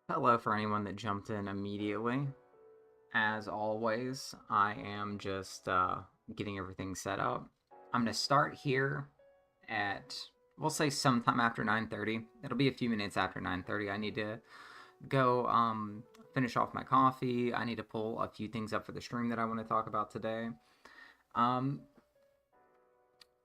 Hello for anyone that jumped in immediately. As always, I am just getting everything set up. I'm going to start here at, we'll say sometime after 9:30. It'll be a few minutes after 9:30. I need to go finish off my coffee. I need to pull a few things up for the stream that I want to talk about today. Um,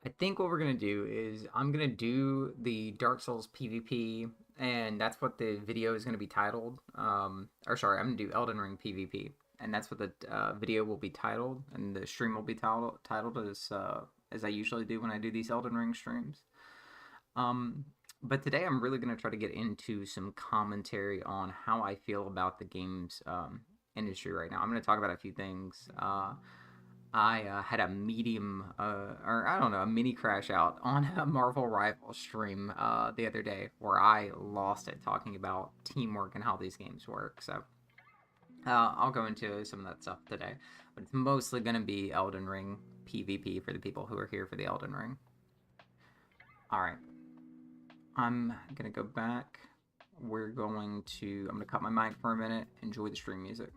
I think what we're gonna do is I'm gonna do the Dark Souls PvP, and that's what the video is gonna be titled. Or sorry, I'm gonna do Elden Ring PvP, and that's what the video will be titled, and the stream will be titled as I usually do when I do these Elden Ring streams. Um, but today I'm really gonna try to get into some commentary on how I feel about the games industry right now. I'm gonna talk about a few things. I had a medium, or I don't know, a mini crash out on a Marvel Rival stream the other day where I lost it talking about teamwork and how these games work. So I'll go into some of that stuff today, but it's mostly going to be Elden Ring PvP for the people who are here for the Elden Ring. All right, I'm going to go back. I'm going to cut my mic for a minute, enjoy the stream music.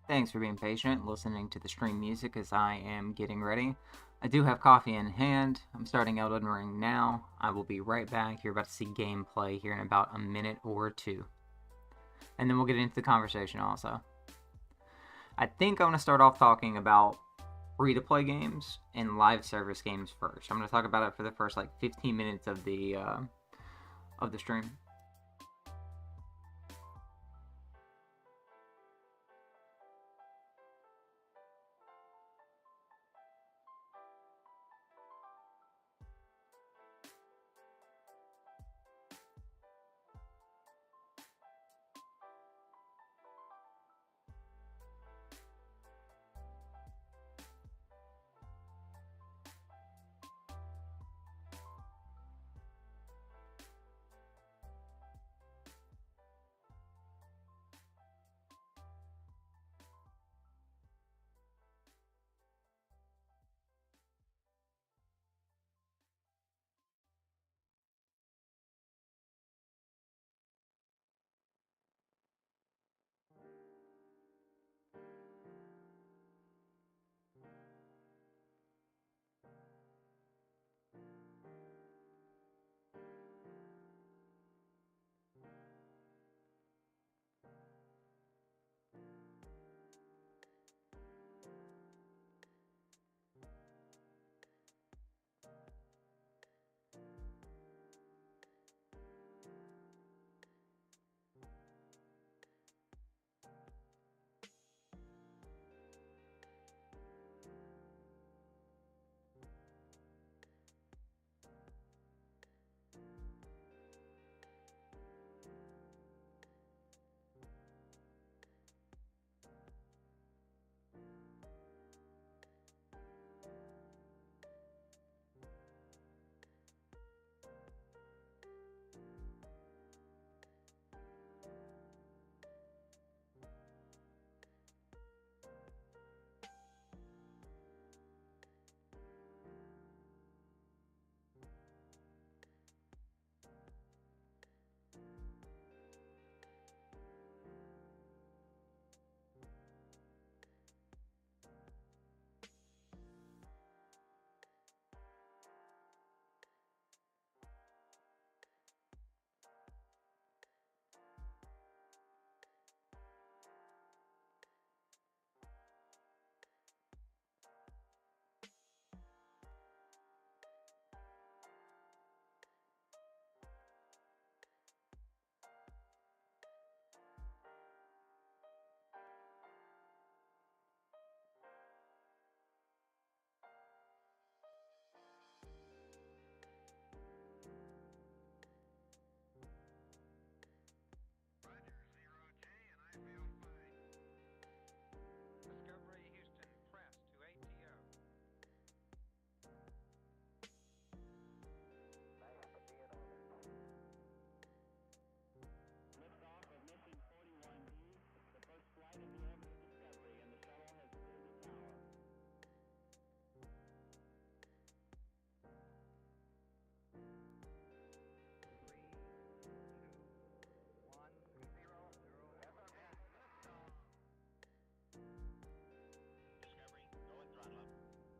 Thanks for being patient, listening to the stream music as I am getting ready. I do have coffee in hand. I'm starting Elden Ring now. I will be right back. You're about to see gameplay here in about a minute or two. And then we'll get into the conversation also. I think I'm going to start off talking about free-to-play games and live service games first. I'm going to talk about it for the first like 15 minutes of the stream.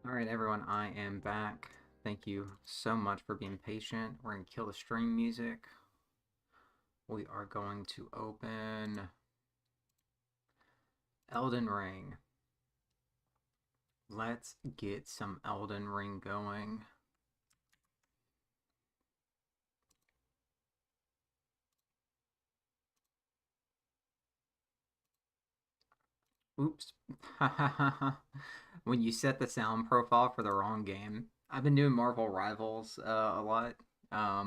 All right, everyone, I am back. Thank you so much for being patient. We're going to kill the stream music. We are going to open Elden Ring. Let's get some Elden Ring going. Oops. When you set the sound profile for the wrong game. I've been doing Marvel Rivals a lot. I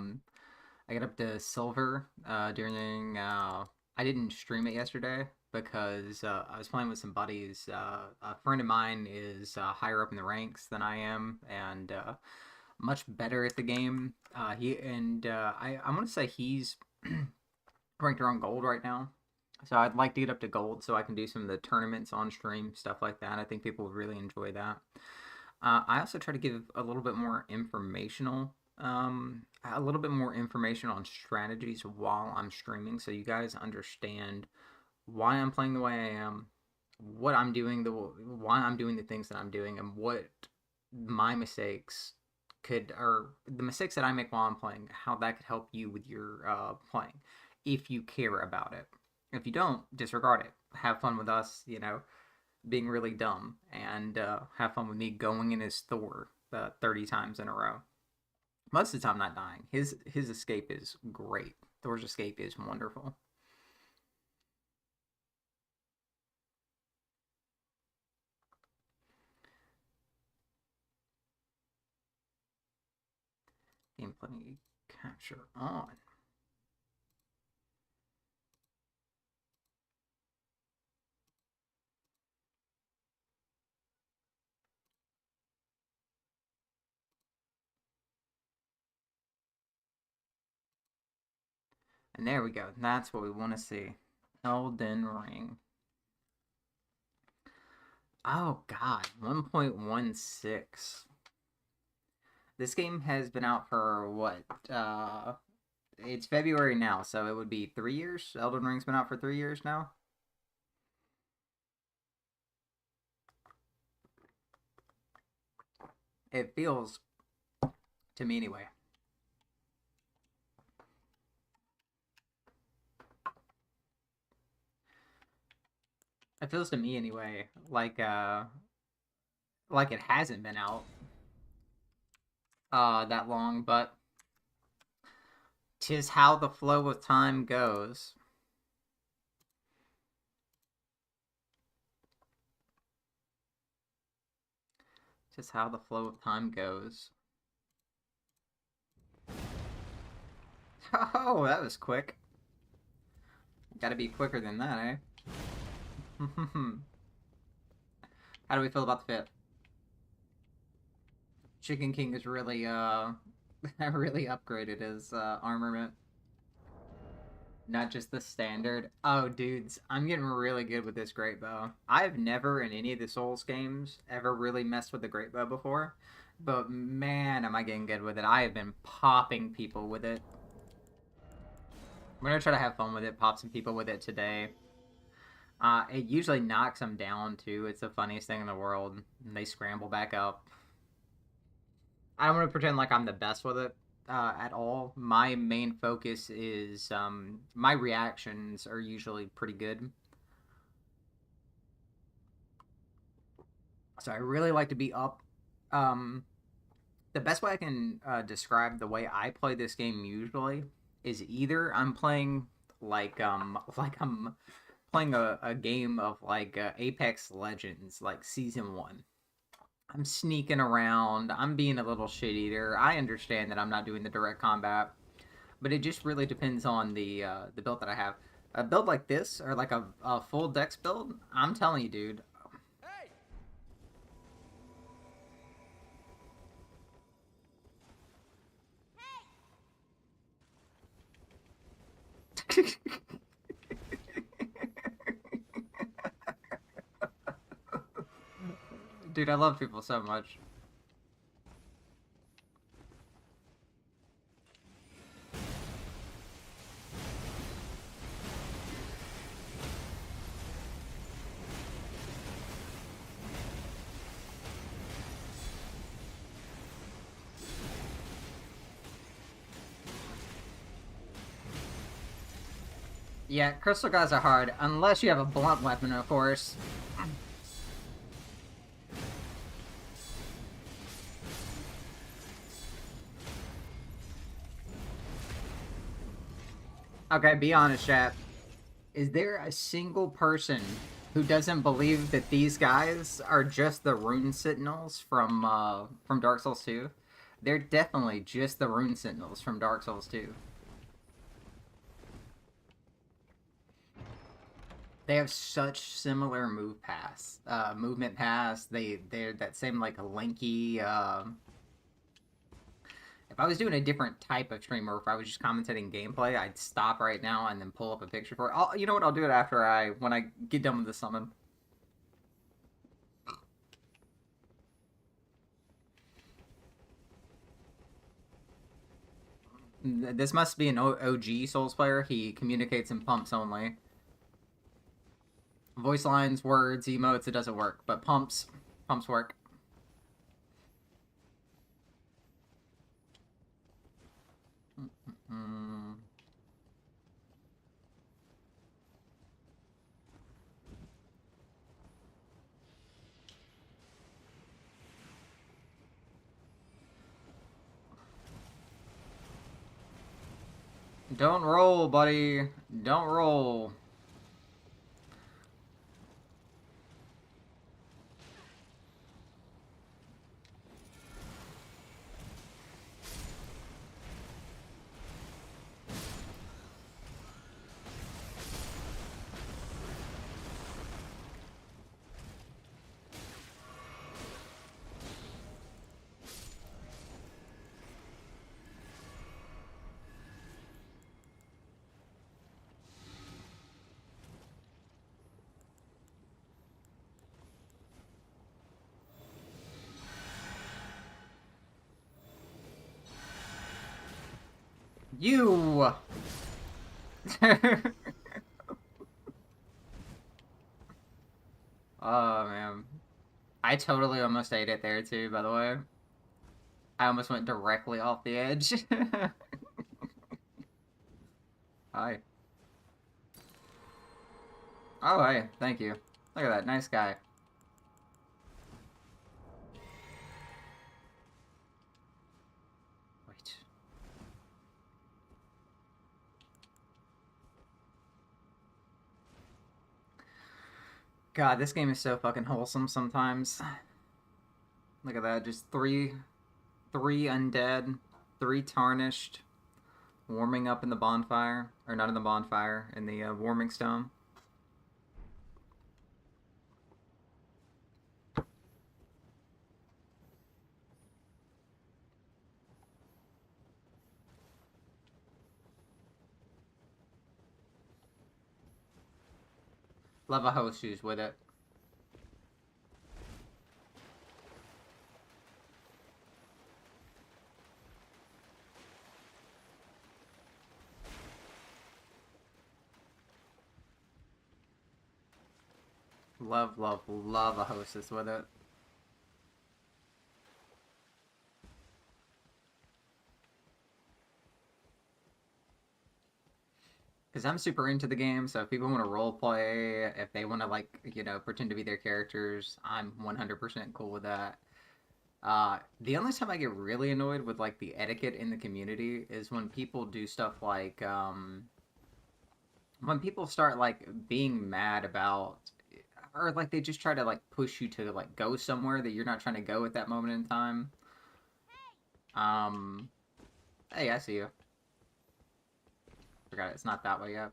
got up to silver during. I didn't stream it yesterday because I was playing with some buddies. A friend of mine is higher up in the ranks than I am, and much better at the game. I want to say he's ranked around gold right now. So I'd like to get up to gold so I can do some of the tournaments on stream, stuff like that. I think people would really enjoy that. I also try to give a little bit more information on strategies while I'm streaming, so you guys understand why I'm playing the way I am, what I'm doing, the why I'm doing the things that I'm doing, and what my mistakes could, or the mistakes that I make while I'm playing, how that could help you with your playing, if you care about it. If you don't, disregard it. Have fun with us, being really dumb, and have fun with me going in as Thor 30 times in a row. Most of the time, not dying. His escape is great. Thor's escape is wonderful. Gameplay capture on. And there we go. That's what we want to see. Elden Ring. Oh god, 1.16. This game has been out for what? It's February now, so it would be 3 years. Elden Ring's been out for 3 years now. It feels to me anyway. It feels to me anyway like it hasn't been out that long, but 'tis how the flow of time goes. Just how the flow of time goes. Oh, that was quick. Gotta be quicker than that, eh? How do we feel about the fit? Chicken King is really, really upgraded his armament. Not just the standard. Oh, dudes, I'm getting really good with this great bow. I've never in any of the Souls games ever really messed with the great bow before, but man, am I getting good with it. I have been popping people with it. I'm gonna try to have fun with it, pop some people with it today. It usually knocks them down too. It's the funniest thing in the world. And they scramble back up. I don't want to pretend like I'm the best with it at all. My main focus is my reactions are usually pretty good. So I really like to be up. Um, the best way I can describe the way I play this game usually is either I'm playing like I'm playing a game of like Apex Legends, like Season 1. I'm sneaking around. I'm being a little shit eater. I understand that I'm not doing the direct combat, but it just really depends on the build that I have. A build like this, or like a full dex build, I'm telling you, dude. Dude, I love people so much. Yeah, crystal guys are hard, unless you have a blunt weapon, of course. Okay, be honest, chat. Is there a single person who doesn't believe that these guys are just the rune sentinels from Dark Souls 2? They're definitely just the rune sentinels from Dark Souls 2. They have such similar movement paths. They're that same like lanky. If I was doing a different type of stream, or if I was just commentating gameplay, I'd stop right now and then pull up a picture for it. You know what? I'll do it after when I get done with the summon. This must be an OG Souls player. He communicates in pumps only. Voice lines, words, emotes, it doesn't work. But pumps work. Mm. Don't roll, buddy. Don't roll. You! Oh, man. I totally almost ate it there, too, by the way. I almost went directly off the edge. Hi. Oh, hey, thank you. Look at that, nice guy. Wait. God, this game is so fucking wholesome sometimes. Look at that, just three undead, three tarnished, warming up in the bonfire. Or not in the bonfire, in the warming stone. Love a host who's with it. Love, love, love a hostess with it. Because I'm super into the game, so if people want to role play, if they want to, like, you know, pretend to be their characters, I'm 100% cool with that. The only time I get really annoyed with, like, the etiquette in the community is when people do stuff like, when people start, like, being mad about, or, like, they just try to, like, push you to, like, go somewhere that you're not trying to go at that moment in time. Um, hey, I see you. Forgot it's not that way yet.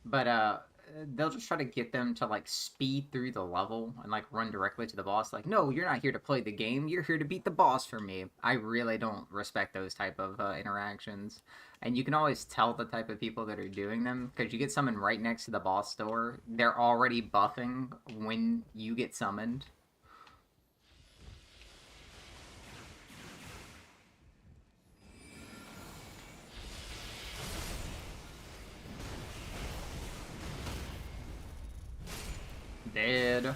But they'll just try to get them to like speed through the level and like run directly to the boss. Like, no, you're not here to play the game. You're here to beat the boss for me. I really don't respect those type of interactions. And you can always tell the type of people that are doing them because you get summoned right next to the boss door. They're already buffing when you get summoned. Dead.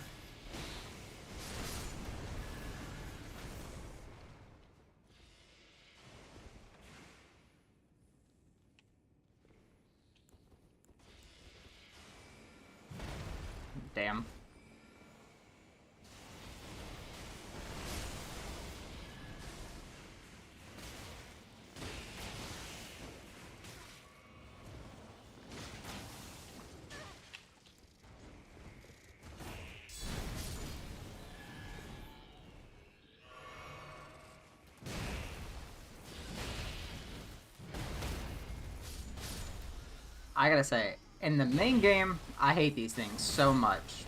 Damn. I gotta say, in the main game, I hate these things so much.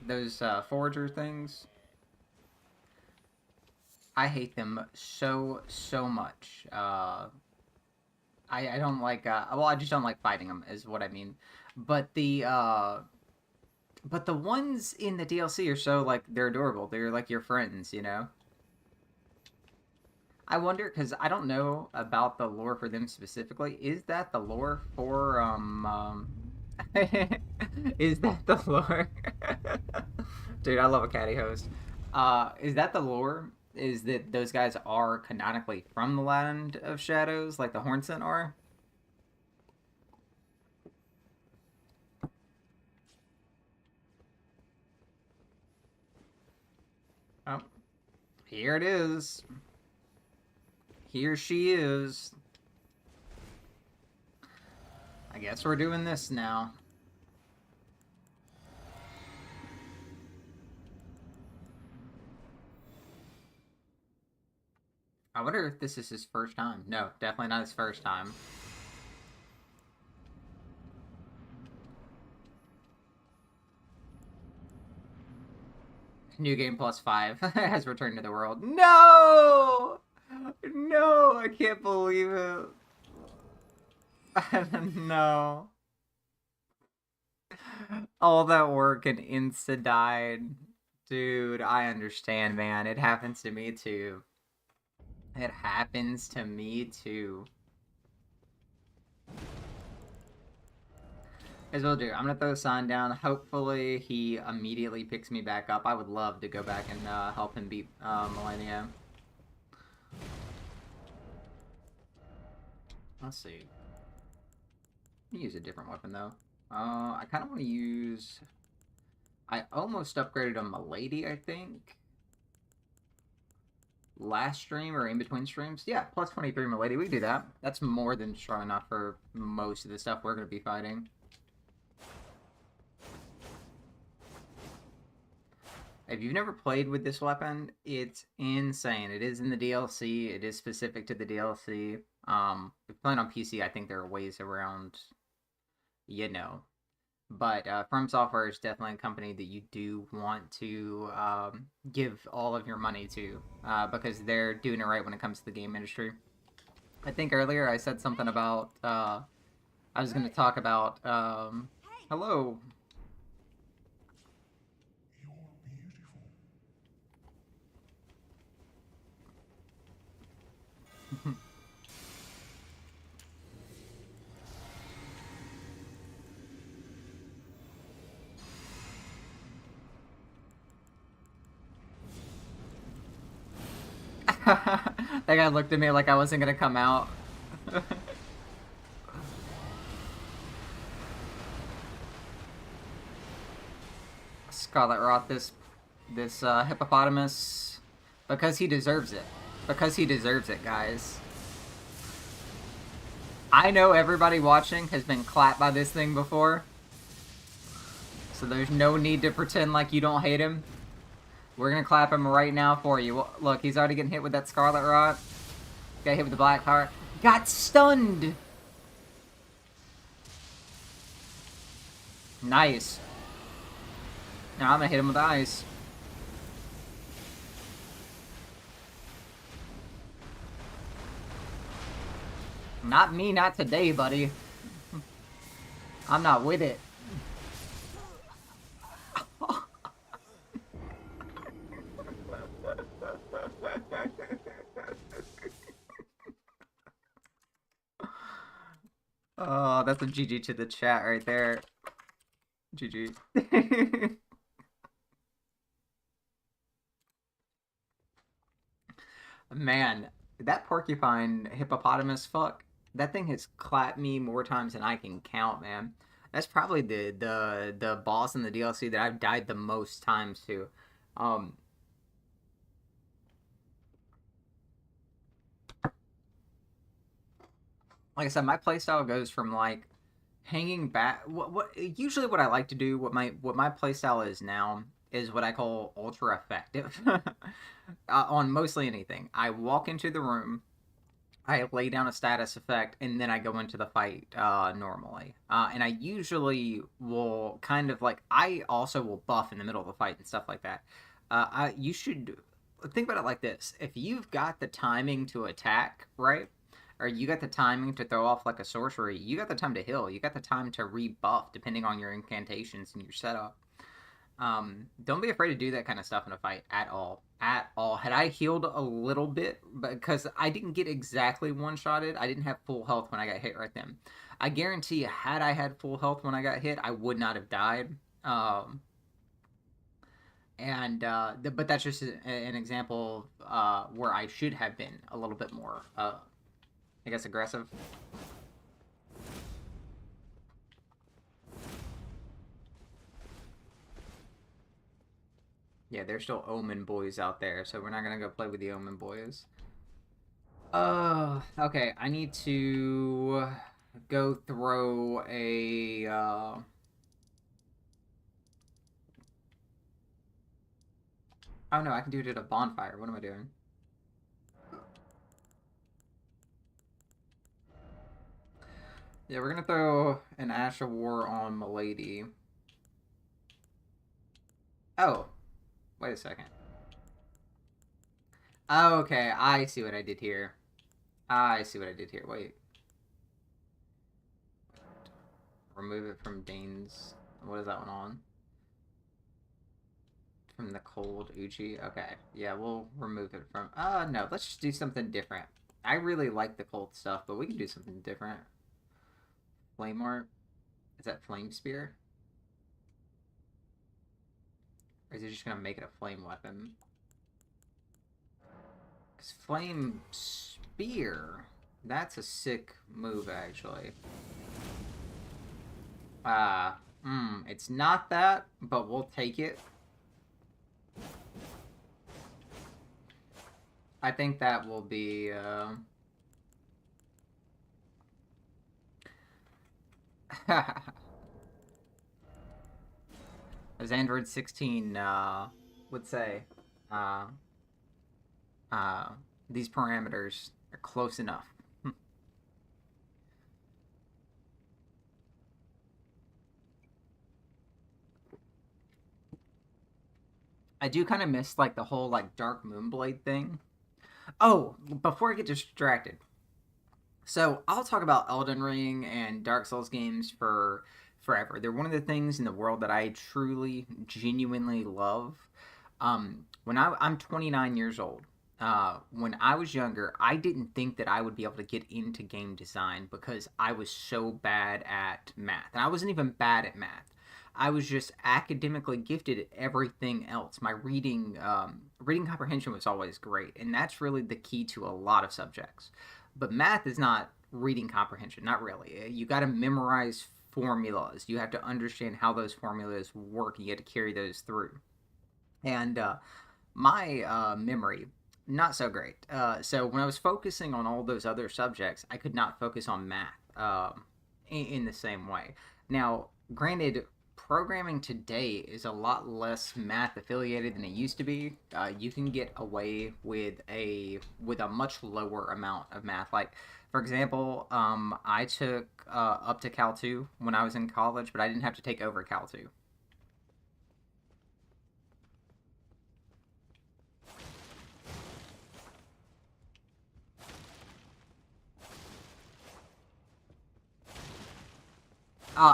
Those forager things, I hate them so much. I don't like well, I just don't like fighting them is what I mean. But the ones in the DLC are so like they're adorable. They're like your friends, you know. I wonder because I don't know about the lore for them specifically. Is that the lore for Is that the lore? Dude, I love a catty host. Is that the lore? Is that those guys are canonically from the land of shadows, like the Hornsent are? Oh, here it is. Here she is. I guess we're doing this now. I wonder if this is his first time. No, definitely not his first time. New game plus 5 has returned to the world. No! No, I can't believe it. No. All that work and insta died. Dude, I understand, man. It happens to me too. It happens to me too. As well do. I'm gonna throw a sign down. Hopefully he immediately picks me back up. I would love to go back and help him beat Millennia. Let's see. Use a different weapon though. I kind of want to use. I almost upgraded a Milady, I think. Last stream or in between streams. Yeah, plus 23 Milady. We can do that. That's more than strong enough for most of the stuff we're going to be fighting. If you've never played with this weapon, it's insane. It is in the DLC. It is specific to the DLC. If you're playing on PC, I think there are ways around, you know. But Fromsoftware is definitely a company that you do want to give all of your money to because they're doing it right when it comes to the game industry. I think earlier I said something about I was going to talk about hello. That guy looked at me like I wasn't gonna come out. Scarlet Rot this hippopotamus because he deserves it. Because he deserves it, guys. I know everybody watching has been clapped by this thing before, so there's no need to pretend like you don't hate him. We're gonna clap him right now for you. Look, he's already getting hit with that Scarlet Rot. Got hit with the Black Heart. Got stunned! Nice. Now I'm gonna hit him with ice. Not me, not today, buddy. I'm not with it. Oh, that's a GG to the chat right there. GG. Man, that porcupine hippopotamus fuck, that thing has clapped me more times than I can count, man. That's probably the boss in the DLC that I've died the most times to. Um, like I said, my playstyle goes from like hanging back. What usually what I like to do, what my playstyle is now is what I call ultra effective on mostly anything. I walk into the room, I lay down a status effect, and then I go into the fight normally. And I usually will kind of like I also will buff in the middle of the fight and stuff like that. You should think about it like this: if you've got the timing to attack, right? Or you got the timing to throw off like a sorcery, you got the time to heal, you got the time to rebuff depending on your incantations and your setup. Don't be afraid to do that kind of stuff in a fight at all. At all. Had I healed a little bit, because I didn't get exactly one-shotted, I didn't have full health when I got hit right then. I guarantee you, had I had full health when I got hit, I would not have died. But that's just an example where I should have been a little bit more, I guess, aggressive. Yeah, there's still Omen boys out there, so we're not gonna go play with the Omen boys. Okay, I need to go throw a, Oh no, I can do it at a bonfire. What am I doing? Yeah, we're gonna throw an Ash of War on Milady. Oh, wait a second. Oh, okay, I see what I did here. I see what I did here. Wait. Remove it from Dane's... What is that one on? From the cold Uchi? Okay. Yeah, we'll remove it from... no. Let's just do something different. I really like the cold stuff, but we can do something different. Flame Art? Is that Flame Spear? Or is it just gonna make it a flame weapon? Because Flame Spear... That's a sick move, actually. It's not that, but we'll take it. I think that will be, as Android 16, would say, uh, uh, these parameters are close enough. I do kind of miss, like, the whole, like, Dark Moonblade thing. Oh, before I get distracted. So, I'll talk about Elden Ring and Dark Souls games for forever. They're one of the things in the world that I truly, genuinely love. I'm 29 years old. When I was younger, I didn't think that I would be able to get into game design because I was so bad at math. And I wasn't even bad at math. I was just academically gifted at everything else. My reading comprehension was always great, and that's really the key to a lot of subjects. But math is not reading comprehension, not really. You got to memorize formulas. You have to understand how those formulas work, and you have to carry those through. And my memory, not so great. So when I was focusing on all those other subjects, I could not focus on math in the same way. Now, granted, programming today is a lot less math affiliated than it used to be. You can get away with a much lower amount of math. Like, for example, I took up to Cal 2 when I was in college, but I didn't have to take over Cal 2.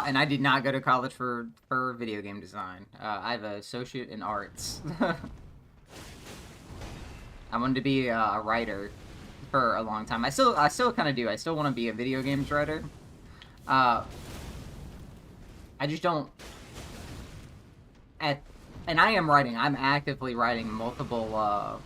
And I did not go to college for video game design. I have an associate in arts. I wanted to be a writer for a long time. I still kind of do. I still want to be a video games writer. Uh, I just don't. At and I am writing. I'm actively writing multiple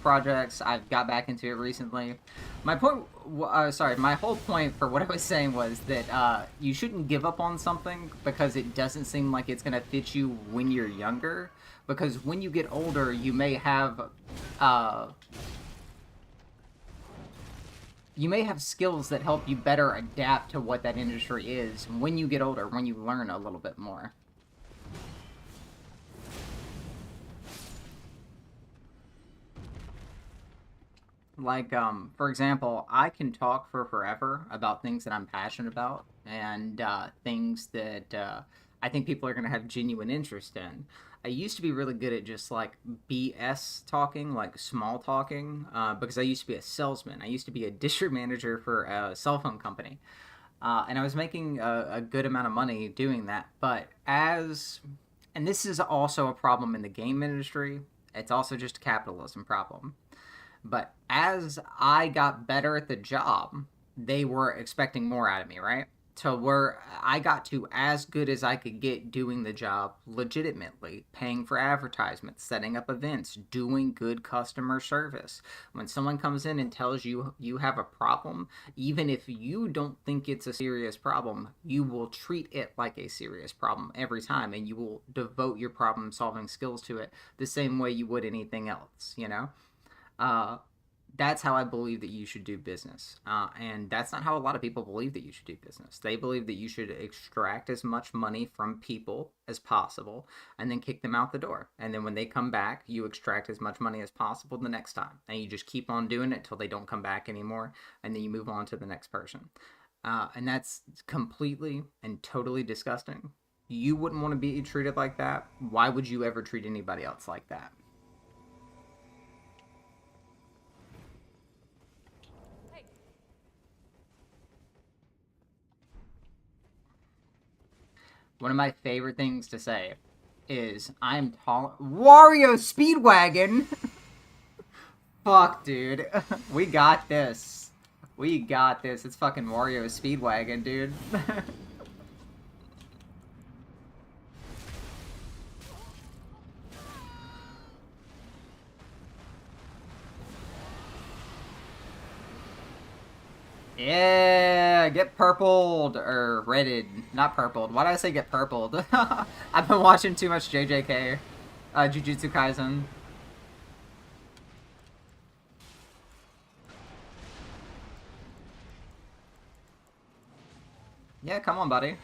projects. I've got back into it recently. My whole point for what I was saying was that you shouldn't give up on something because it doesn't seem like it's gonna fit you when you're younger. Because when you get older, uh, you may have skills that help you better adapt to what that industry is when you get older, when you learn a little bit more. Like, for example, I can talk for forever about things that I'm passionate about and things that I think people are going to have genuine interest in. I used to be really good at just like BS talking, like small talking, because I used to be a salesman. I used to be a district manager for a cell phone company. And I was making a good amount of money doing that. But And this is also a problem in the game industry. It's also just a capitalism problem. But as I got better at the job, they were expecting more out of me, right? To where I got to as good as I could get doing the job legitimately, paying for advertisements, setting up events, doing good customer service. When someone comes in and tells you you have a problem, even if you don't think it's a serious problem, you will treat it like a serious problem every time, and you will devote your problem solving skills to it the same way you would anything else, you know? Uh, that's how I believe that you should do business. And that's not how a lot of people believe that you should do business. They believe that you should extract as much money from people as possible and then kick them out the door. And then when they come back, you extract as much money as possible the next time. And you just keep on doing it until they don't come back anymore. And then you move on to the next person. And that's completely and totally disgusting. You wouldn't want to be treated like that. Why would you ever treat anybody else like that? One of my favorite things to say is I'm tall. Wario Speedwagon. Fuck, dude. We got this. We got this. It's fucking Wario Speedwagon, dude. Yeah, get purpled or redded, not purpled. Why did I say get purpled? I've been watching too much JJK, Jujutsu Kaisen. Yeah, come on, buddy.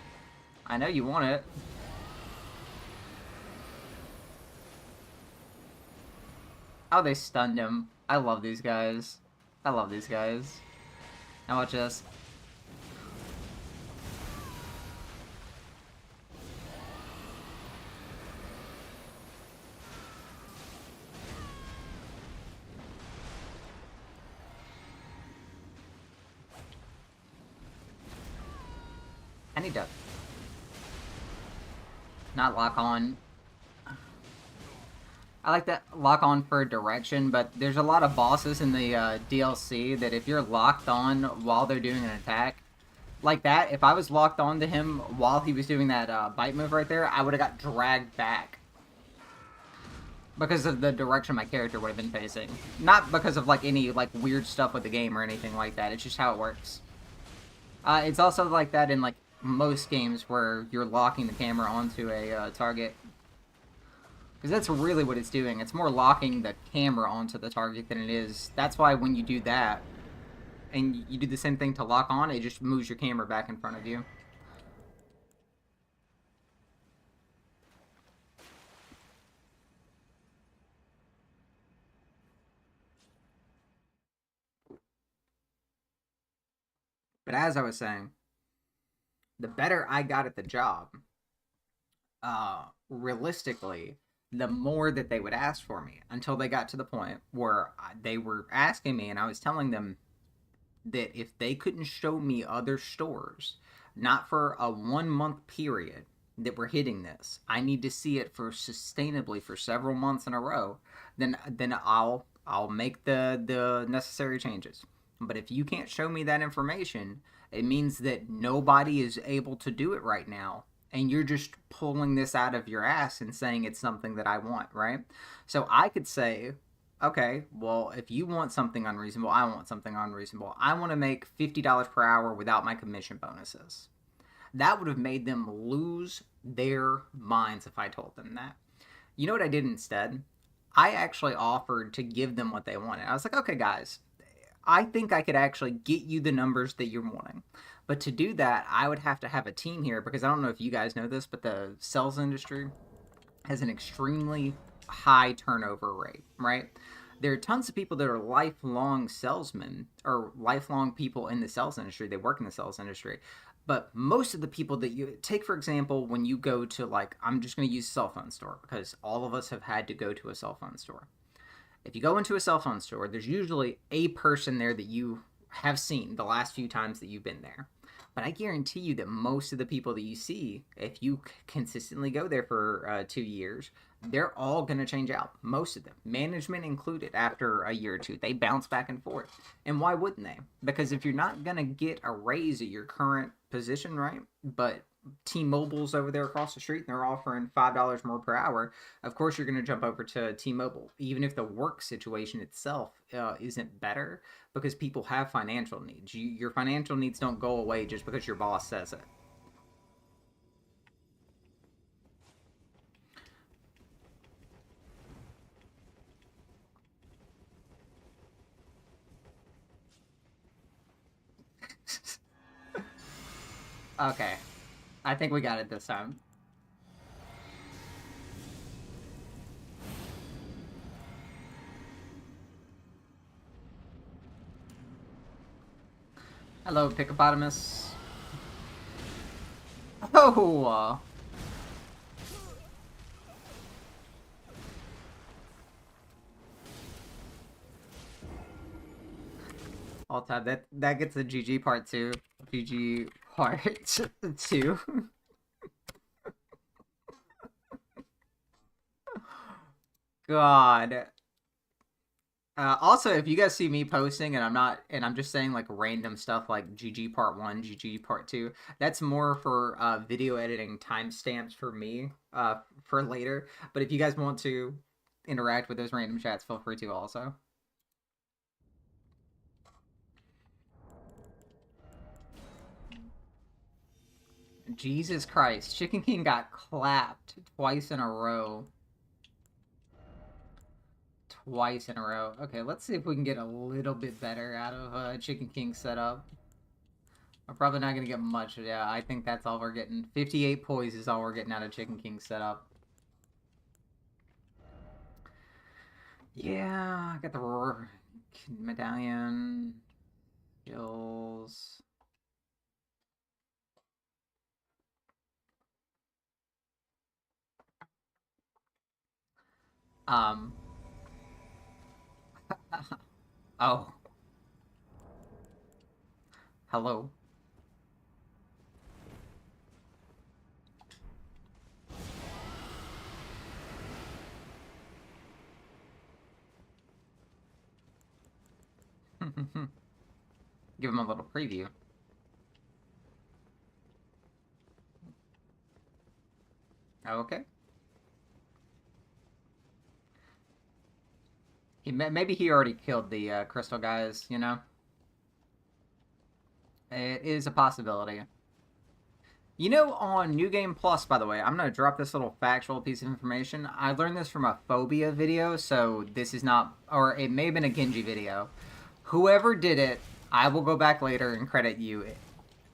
I know you want it. Oh, they stunned him. I love these guys. I love these guys. Now watch this. I need to not lock on. I like that lock on for direction, but there's a lot of bosses in the DLC that if you're locked on while they're doing an attack, like that, if I was locked on to him while he was doing that bite move right there, I would have got dragged back because of the direction my character would have been facing. Not because of like any like weird stuff with the game or anything like that. It's just how it works. It's also like that in like most games where you're locking the camera onto a target. Because that's really what it's doing. It's more locking the camera onto the target than it is. That's why when you do that, and you do the same thing to lock on, it just moves your camera back in front of you. But as I was saying, the better I got at the job, realistically, the more that they would ask for me until they got to the point where they were asking me, and I was telling them that if they couldn't show me other stores, not for a 1 month period that we're hitting this, I need to see it for sustainably for several months in a row, then I'll make the necessary changes. But if you can't show me that information, it means that nobody is able to do it right now. And you're just pulling this out of your ass and saying it's something that I want, right? So I could say, okay, well, if you want something unreasonable, I want something unreasonable. I want to make $50 per hour without my commission bonuses. That would have made them lose their minds if I told them that. You know what I did instead? I actually offered to give them what they wanted. I was like, okay, guys, I think I could actually get you the numbers that you're wanting. But to do that, I would have to have a team here because I don't know if you guys know this, but the sales industry has an extremely high turnover rate, right? There are tons of people that are lifelong salesmen or lifelong people in the sales industry. They work in the sales industry. But most of the people that you take, for example, when you go to, like, I'm just going to use a cell phone store because all of us have had to go to a cell phone store. If you go into a cell phone store, there's usually a person there that you have seen the last few times that you've been there. But I guarantee you that most of the people that you see, if you consistently go there for 2 years, they're all going to change out. Most of them, management included, after a year or two. They bounce back and forth. And why wouldn't they? Because if you're not going to get a raise at your current position, right? But T-Mobile's over there across the street and they're offering $5 more per hour, of course you're going to jump over to T-Mobile, even if the work situation itself isn't better, because people have financial needs. Your financial needs don't go away just because your boss says it. Okay, I think we got it this time. Hello, Pickopotamus. Oh, all time. That gets the GG part two. GG part two. God. Also, if you guys see me posting and I'm just saying like random stuff like GG part one, GG part two, that's more for video editing timestamps for me for later. But if you guys want to interact with those random chats, feel free to also. Jesus Christ, Chicken King got clapped twice in a row. Twice in a row. Okay, let's see if we can get a little bit better out of Chicken King setup. We're probably not going to get much. Yeah, I think that's all we're getting. 58 poise is all we're getting out of Chicken King setup. Yeah, I got the roar medallion. Kills. Um. Oh. Hello. Give him a little preview. Okay. Maybe he already killed the crystal guys. You know, it is a possibility. You know, on New Game Plus, by the way, I'm going to drop this little factual piece of information. I learned this from a Phobia video, so this is not, or it may have been a Genji video. Whoever did it, I will go back later and credit you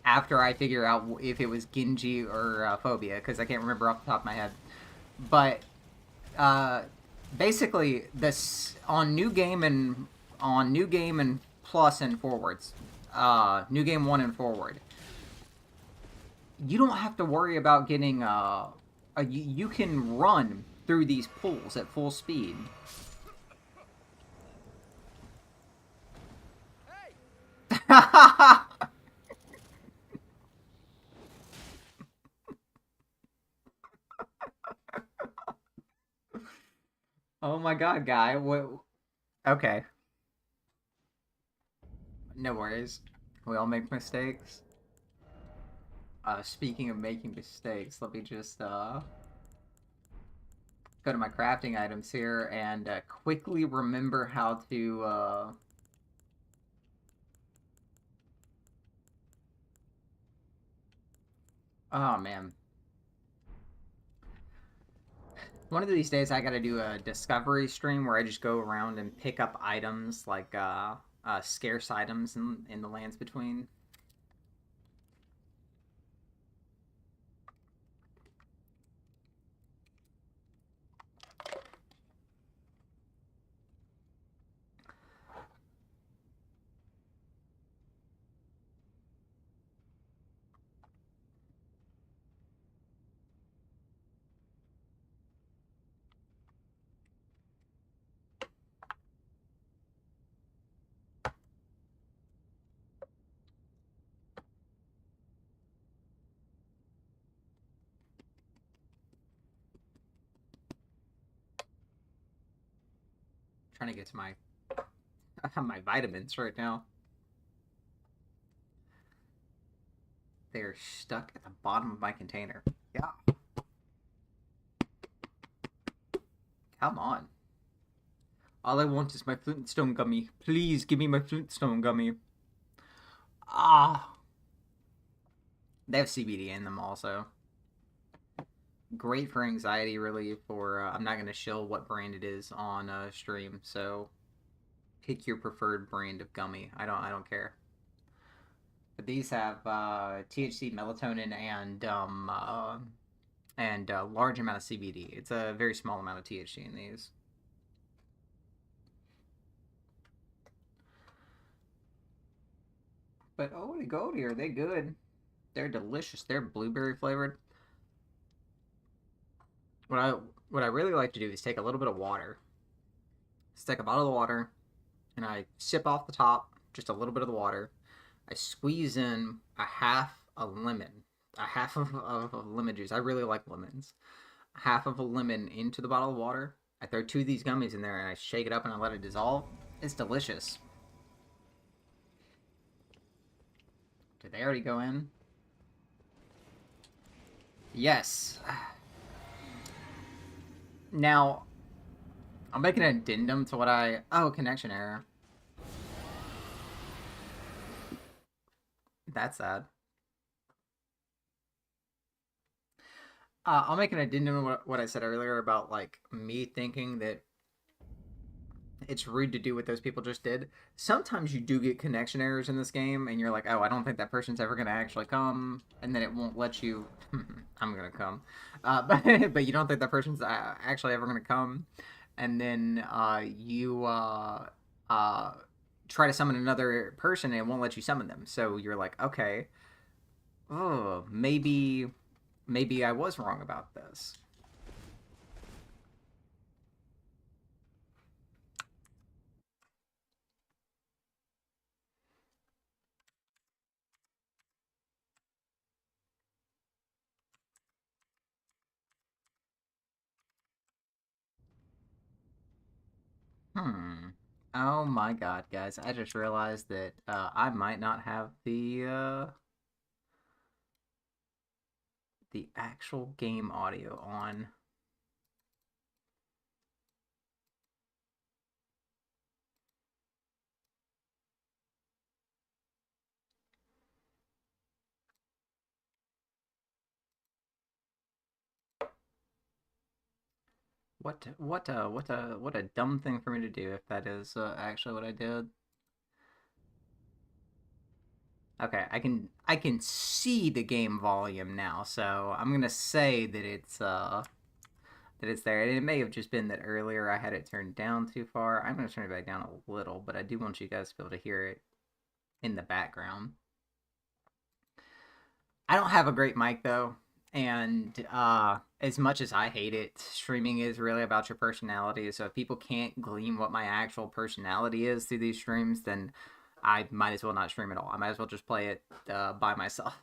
after I figure out if it was Genji or Phobia, because I can't remember off the top of my head. But uh, basically, this on New Game and Plus and forwards, New Game One and forward, you don't have to worry about getting you can run through these pools at full speed. Oh my god, guy. What? Okay, no worries. We all make mistakes. Speaking of making mistakes, let me just go to my crafting items here and quickly remember how to oh man. One of these days I gotta do a discovery stream where I just go around and pick up items like scarce items in the lands between. trying to get to my my vitamins right now. They're stuck at the bottom of my container. Yeah. Come on. All I want is my Flintstone gummy. Please give me my Flintstone gummy. Ah. They have CBD in them also. Great for anxiety relief, or I'm not going to shill what brand it is on stream, so pick your preferred brand of gummy. I don't care. But these have THC, melatonin, and a large amount of CBD. It's a very small amount of THC in these. But oh, they go here. They're good. They're delicious. They're blueberry flavored. What I really like to do is take a little bit of water, stick a bottle of water, and I sip off the top just a little bit of the water. I squeeze in a half a lemon, a half of lemon juice. I really like lemons. Half of a lemon into the bottle of water. I throw 2 of these gummies in there and I shake it up and I let it dissolve. It's delicious. Did they already go in? Yes. Now, I'll make an addendum to what I... Oh, connection error. That's sad. I'll make an addendum to what I said earlier about, like, me thinking that it's rude to do what those people just did. Sometimes you do get connection errors in this game, and you're like, oh, I don't think that person's ever going to actually come, and then it won't let you... I'm going to come. But you don't think that person's actually ever going to come, and then you try to summon another person, and it won't let you summon them. So you're like, okay, oh, maybe I was wrong about this. Oh my god, guys. I just realized that I might not have the actual game audio on. What a dumb thing for me to do if that is actually what I did. Okay, I can see the game volume now, so I'm gonna say that it's there. And it may have just been that earlier I had it turned down too far. I'm gonna turn it back down a little, but I do want you guys to be able to hear it in the background. I don't have a great mic though, and as much as I hate it, streaming is really about your personality. So if people can't glean what my actual personality is through these streams, then I might as well not stream at all. I might as well just play it by myself.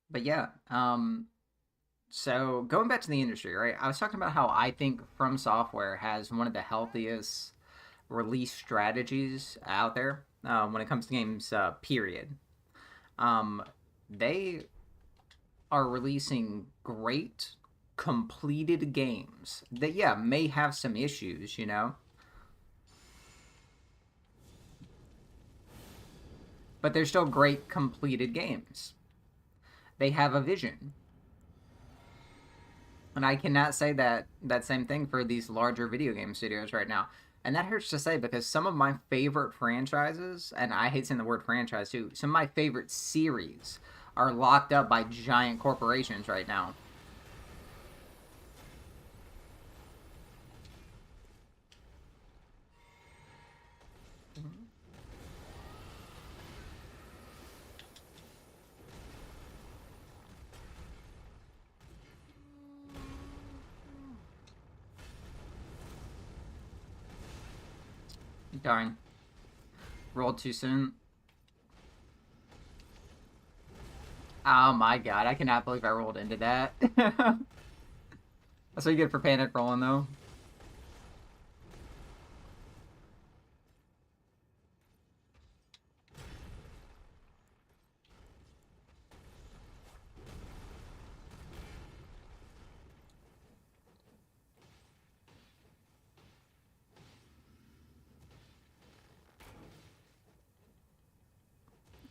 But yeah, so going back to the industry, right? I was talking about how I think Fromsoftware has one of the healthiest release strategies out there when it comes to games. Period. They are releasing great completed games that may have some issues, but they're still great completed games. They have a vision. And I cannot say that same thing for these larger video game studios right now. And that hurts to say because some of my favorite franchises, and I hate saying the word franchise too, some of my favorite series are locked up by giant corporations right now. Darn. Rolled too soon. Oh my god, I cannot believe I rolled into that. That's what you get for panic rolling, though.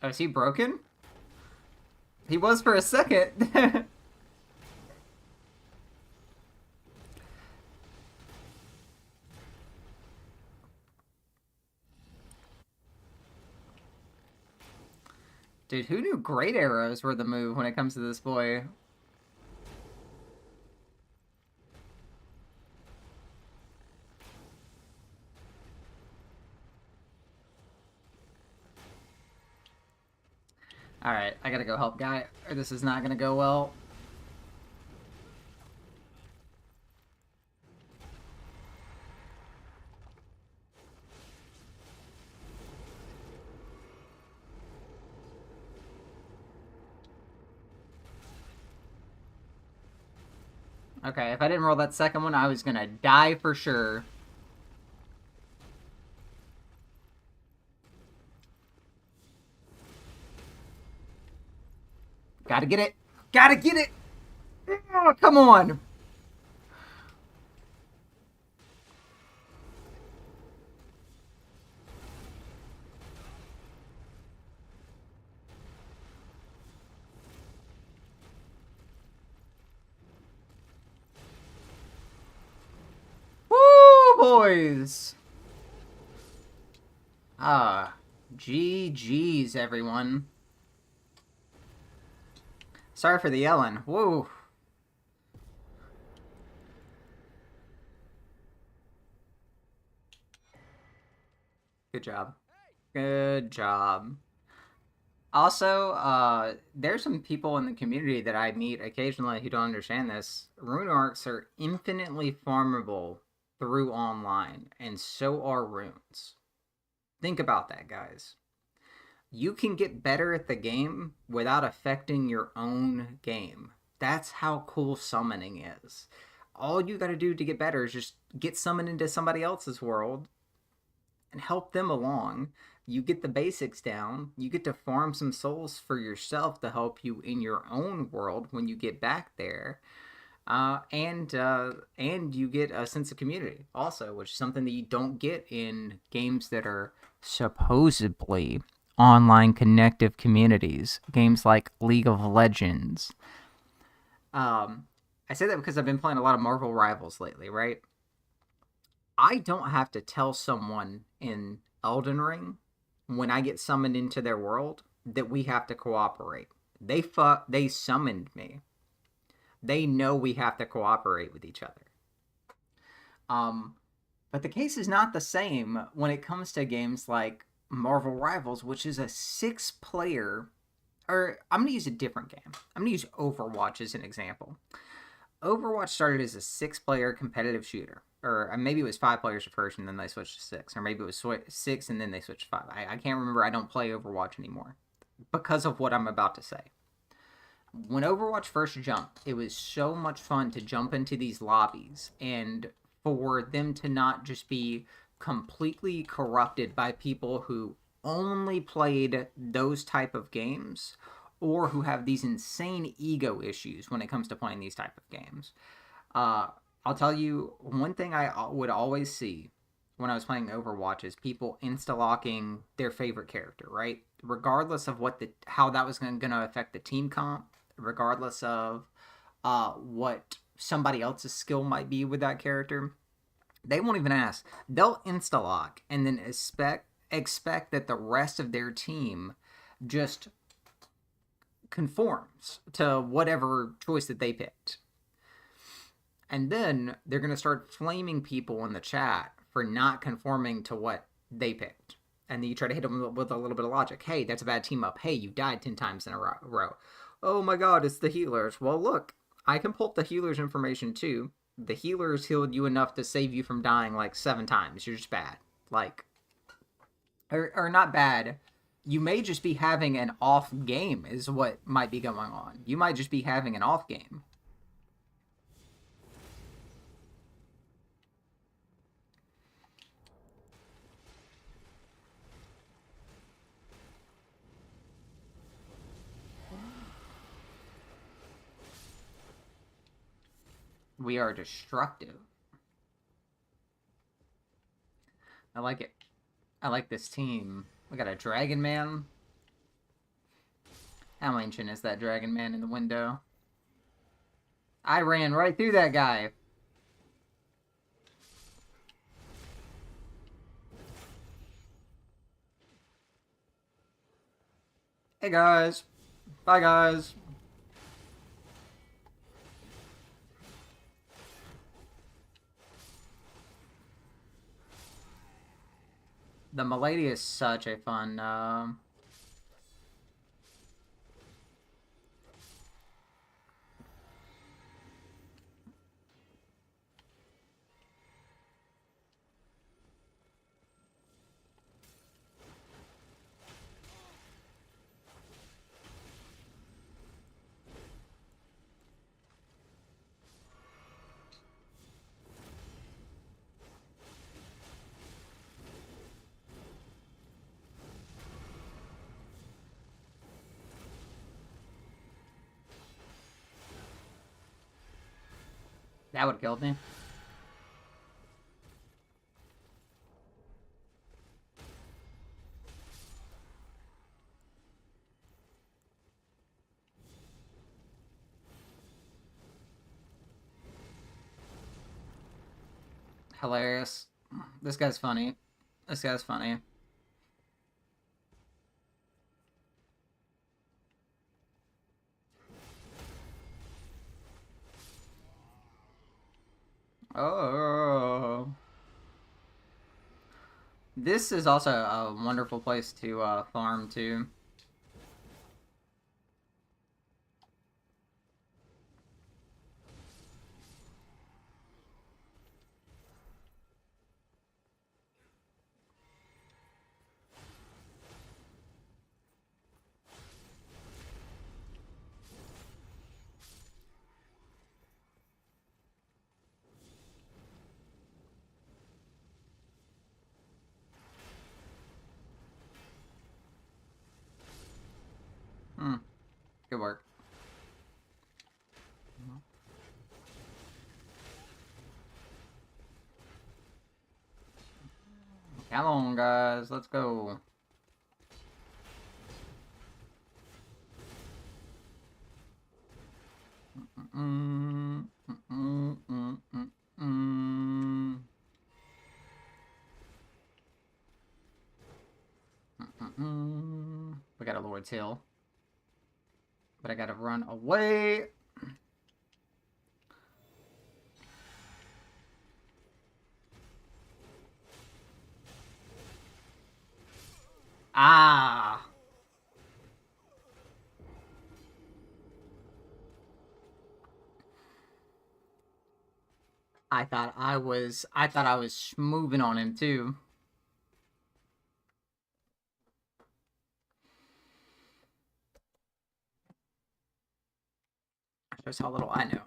Oh, is he broken? He was for a second. Dude, who knew great arrows were the move when it comes to this boy? Alright, I gotta go help Guy, or this is not gonna go well. Okay, if I didn't roll that second one, I was gonna die for sure. Gotta get it! Gotta get it! Oh, come on! Woo, boys! GG's, everyone. Sorry for the yelling. Woo. Good job. Good job. Also, there's some people in the community that I meet occasionally who don't understand this. Rune arcs are infinitely farmable through online, and so are runes. Think about that, guys. You can get better at the game without affecting your own game. That's how cool summoning is. All you gotta do to get better is just get summoned into somebody else's world and help them along. You get the basics down. You get to farm some souls for yourself to help you in your own world when you get back there. And you get a sense of community also, which is something that you don't get in games that are supposedly online connective communities. Games like League of Legends. I say that because I've been playing a lot of Marvel Rivals lately, right? I don't have to tell someone in Elden Ring when I get summoned into their world that we have to cooperate. They summoned me. They know we have to cooperate with each other. But the case is not the same when it comes to games like Marvel Rivals, which is a 6-player, or I'm going to use a different game. I'm going to use Overwatch as an example. Overwatch started as a 6-player competitive shooter. Or maybe it was 5 players at first and then they switched to 6. Or maybe it was 6 and then they switched to 5. I can't remember. I don't play Overwatch anymore because of what I'm about to say. When Overwatch first jumped, it was so much fun to jump into these lobbies and for them to not just be completely corrupted by people who only played those type of games or who have these insane ego issues when it comes to playing these type of games. I'll tell you, one thing I would always see when I was playing Overwatch is people insta-locking their favorite character, right? Regardless of how that was going to affect the team comp, regardless of what somebody else's skill might be with that character, they won't even ask. They'll insta-lock and then expect that the rest of their team just conforms to whatever choice that they picked. And then they're going to start flaming people in the chat for not conforming to what they picked. And then you try to hit them with a little bit of logic. Hey, that's a bad team up. Hey, you died 10 times in a row. Oh my god, it's the healers. Well, look, I can pull up the healers' information too. The healers healed you enough to save you from dying like 7 times. You're just bad. Like, or not bad. You may just be having an off game is what might be going on. You might just be having an off game. We are destructive. I like it. I like this team. We got a Dragon Man. How ancient is that Dragon Man in the window? I ran right through that guy. Hey guys. Bye guys. The Milady is such a fun that would have killed me. Hilarious. This guy's funny. This guy's funny. Oh. This is also a wonderful place to farm too. Good work. Come on, guys. Let's go. We got a Lord's Hill. But I gotta run away. Ah. I thought I was moving on him too. Shows how little I know.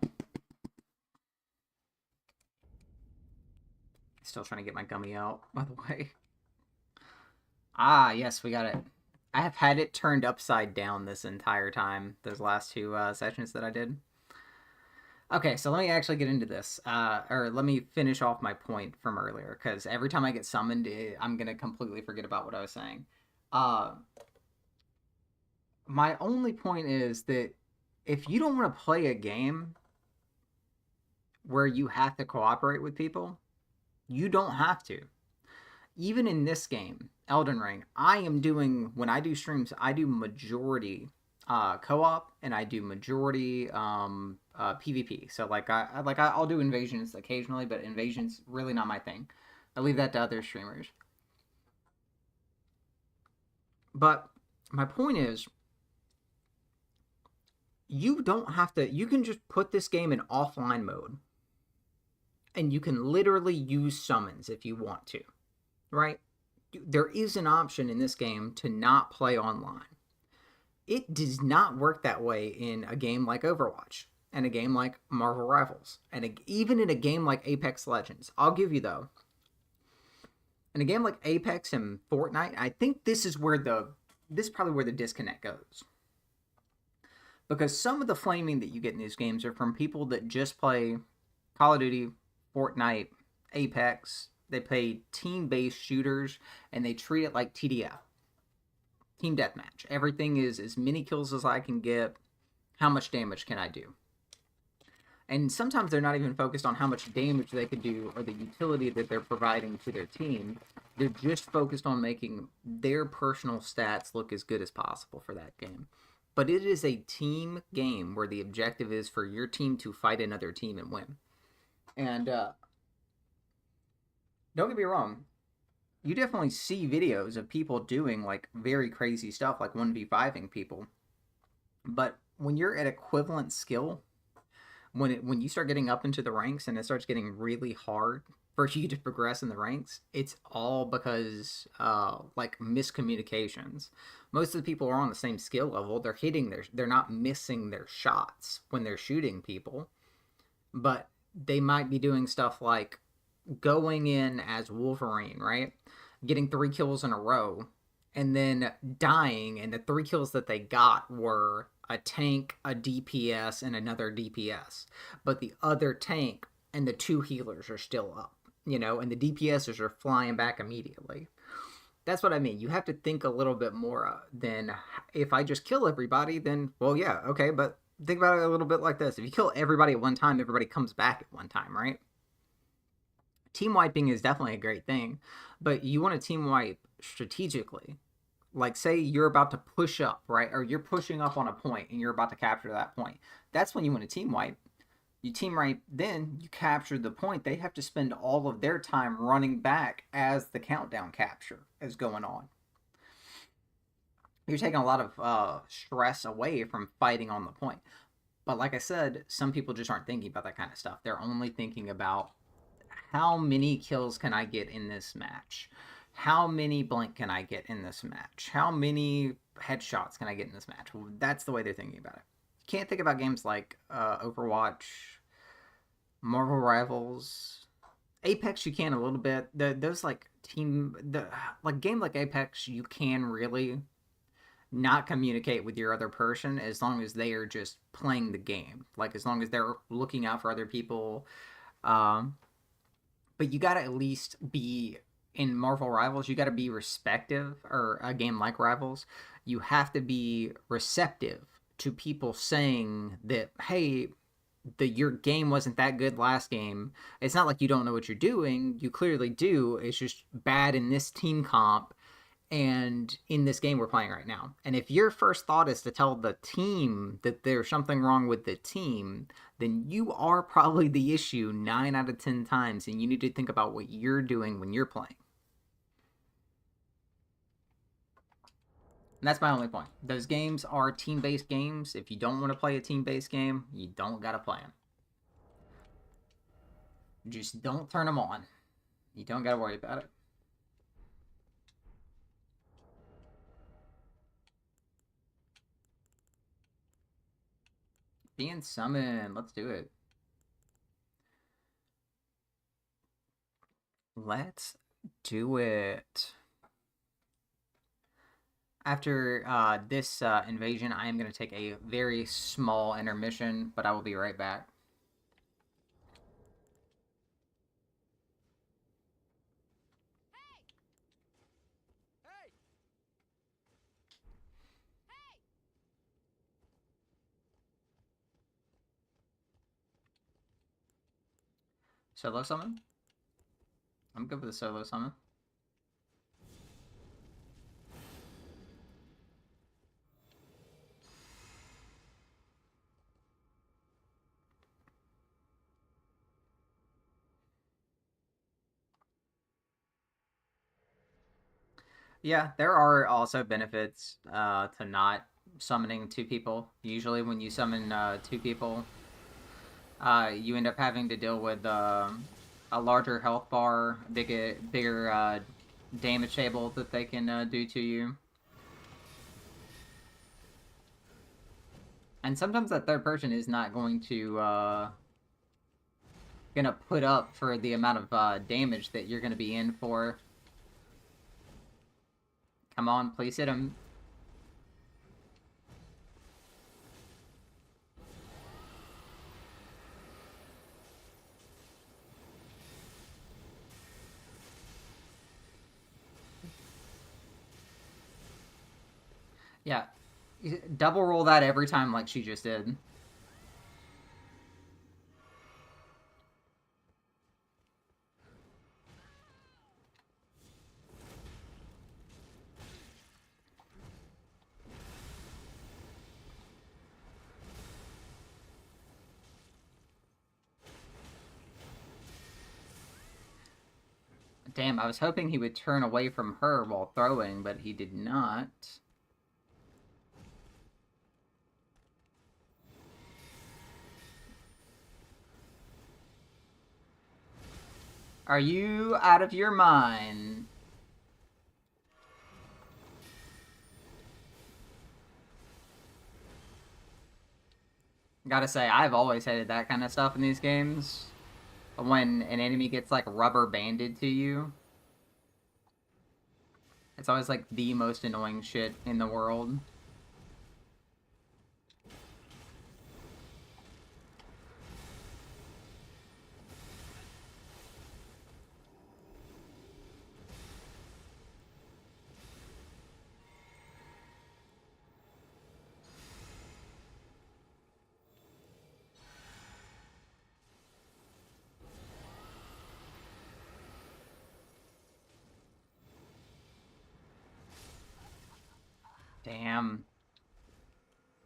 Still trying to get my gummy out, by the way. Ah, yes, we got it. I have had it turned upside down this entire time, those last two sessions that I did. Okay, so let me actually get into this. Or let me finish off my point from earlier, because every time I get summoned, I'm going to completely forget about what I was saying. My only point is that if you don't want to play a game where you have to cooperate with people, you don't have to. Even in this game, Elden Ring, I am doing, when I do streams, I do majority co-op and I do majority PvP. So I'll do invasions occasionally, but invasions really not my thing. I leave that to other streamers. But my point is, you don't have to. You can just put this game in offline mode, and you can literally use summons if you want to, right? There is an option in this game to not play online. It does not work that way in a game like Overwatch and a game like Marvel Rivals and even in a game like Apex Legends. I'll give you though, in a game like Apex and Fortnite, I think this is probably where the disconnect goes. Because some of the flaming that you get in these games are from people that just play Call of Duty, Fortnite, Apex, they play team-based shooters, and they treat it like TDF, team deathmatch. Everything is as many kills as I can get. How much damage can I do? And sometimes they're not even focused on how much damage they could do or the utility that they're providing to their team. They're just focused on making their personal stats look as good as possible for that game. But it is a team game where the objective is for your team to fight another team and win. And don't get me wrong, you definitely see videos of people doing like very crazy stuff, like 1v5ing people. But when you're at equivalent skill, when you start getting up into the ranks and it starts getting really hard for you to progress in the ranks, it's all because like miscommunications. Most of the people are on the same skill level. They're not missing their shots when they're shooting people, but they might be doing stuff like going in as Wolverine, right? Getting 3 kills in a row and then dying, and the 3 kills that they got were a tank, a DPS, and another DPS. But the other tank and the 2 healers are still up, and the DPSs are flying back immediately. That's what I mean. You have to think a little bit more than if I just kill everybody, then, well, yeah, okay, but think about it a little bit like this. If you kill everybody at one time, everybody comes back at one time, right? Team wiping is definitely a great thing, but you want to team wipe strategically. Like, say you're about to push up, right? Or you're pushing up on a point and you're about to capture that point. That's when you want to team wipe. You team wipe, then you capture the point. They have to spend all of their time running back as the countdown capture is going on. You're taking a lot of stress away from fighting on the point. But like I said, some people just aren't thinking about that kind of stuff. They're only thinking about how many kills can I get in this match? How many blank can I get in this match? How many headshots can I get in this match? Well, that's the way they're thinking about it. You can't think about games like Overwatch, Marvel Rivals, Apex. You can a little bit. Those like game like Apex, you can really not communicate with your other person as long as they are just playing the game. Like as long as they're looking out for other people. But you gotta at least be in Marvel Rivals. You gotta be respective, or a game like Rivals, you have to be receptive to people saying that, hey, your game wasn't that good last game. It's not like you don't know what you're doing. You clearly do. It's just bad in this team comp and in this game we're playing right now. And if your first thought is to tell the team that there's something wrong with the team, then you are probably the issue 9 out of 10 times, and you need to think about what you're doing when you're playing. And that's my only point. Those games are team-based games. If you don't want to play a team-based game, you don't gotta play them. Just don't turn them on. You don't gotta worry about it. Being summoned. Let's do it. Let's do it. After this invasion, I am going to take a very small intermission, but I will be right back. Solo summon? I'm good with a solo summon. Yeah, there are also benefits to not summoning 2 people. Usually when you summon 2 people, you end up having to deal with a larger health bar, bigger damage table that they can do to you. And sometimes that third person is not going to gonna put up for the amount of damage that you're gonna be in for. Come on, please hit him. Yeah. Double roll that every time like she just did. Damn, I was hoping he would turn away from her while throwing, but he did not. Are you out of your mind? Gotta say, I've always hated that kind of stuff in these games. When an enemy gets like rubber banded to you, it's always like the most annoying shit in the world. Damn.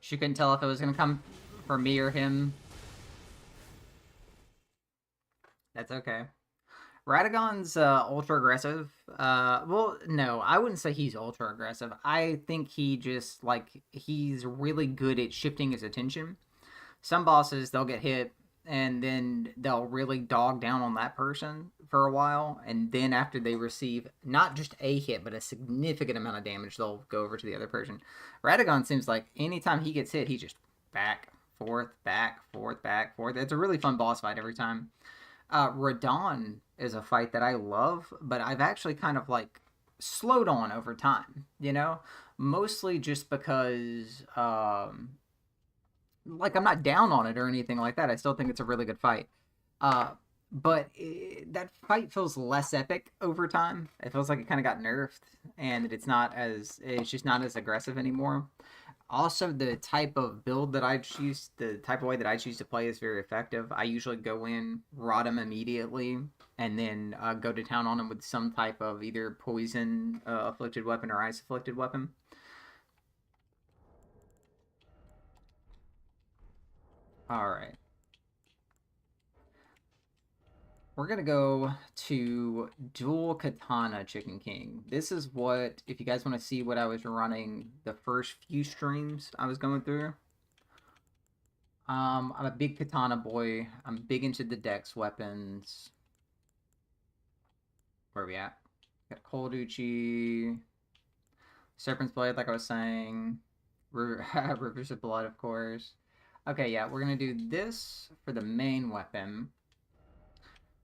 She couldn't tell if it was gonna come for me or him. That's okay. Radagon's ultra aggressive. Well, no, I wouldn't say he's ultra aggressive. I think he just like he's really good at shifting his attention. Some bosses they'll get hit and then they'll really dog down on that person for a while, and then after they receive not just a hit but a significant amount of damage, they'll go over to the other person. Radagon seems like anytime he gets hit, he just back, forth, back, forth, back, forth. It's a really fun boss fight every time. Radon is a fight that I love, but I've actually kind of like slowed on over time, you know? Mostly just because, like, I'm not down on it or anything like that. I still think it's a really good fight. Uh, that fight feels less epic over time. It feels like it kind of got nerfed, and it's just not as aggressive anymore. Also, the type of build that I choose, the type of way that I choose to play is very effective. I usually go in, rot him immediately, and then go to town on him with some type of either poison afflicted weapon or ice afflicted weapon. All right. We're going to go to Dual Katana Chicken King. This is what, if you guys want to see what I was running the first few streams I was going through. I'm a big katana boy. I'm big into the dex weapons. Where are we at? Got Cold Uchi, Serpent's Blade, like I was saying. Rivers of Blood, of course. Okay, yeah, we're going to do this for the main weapon.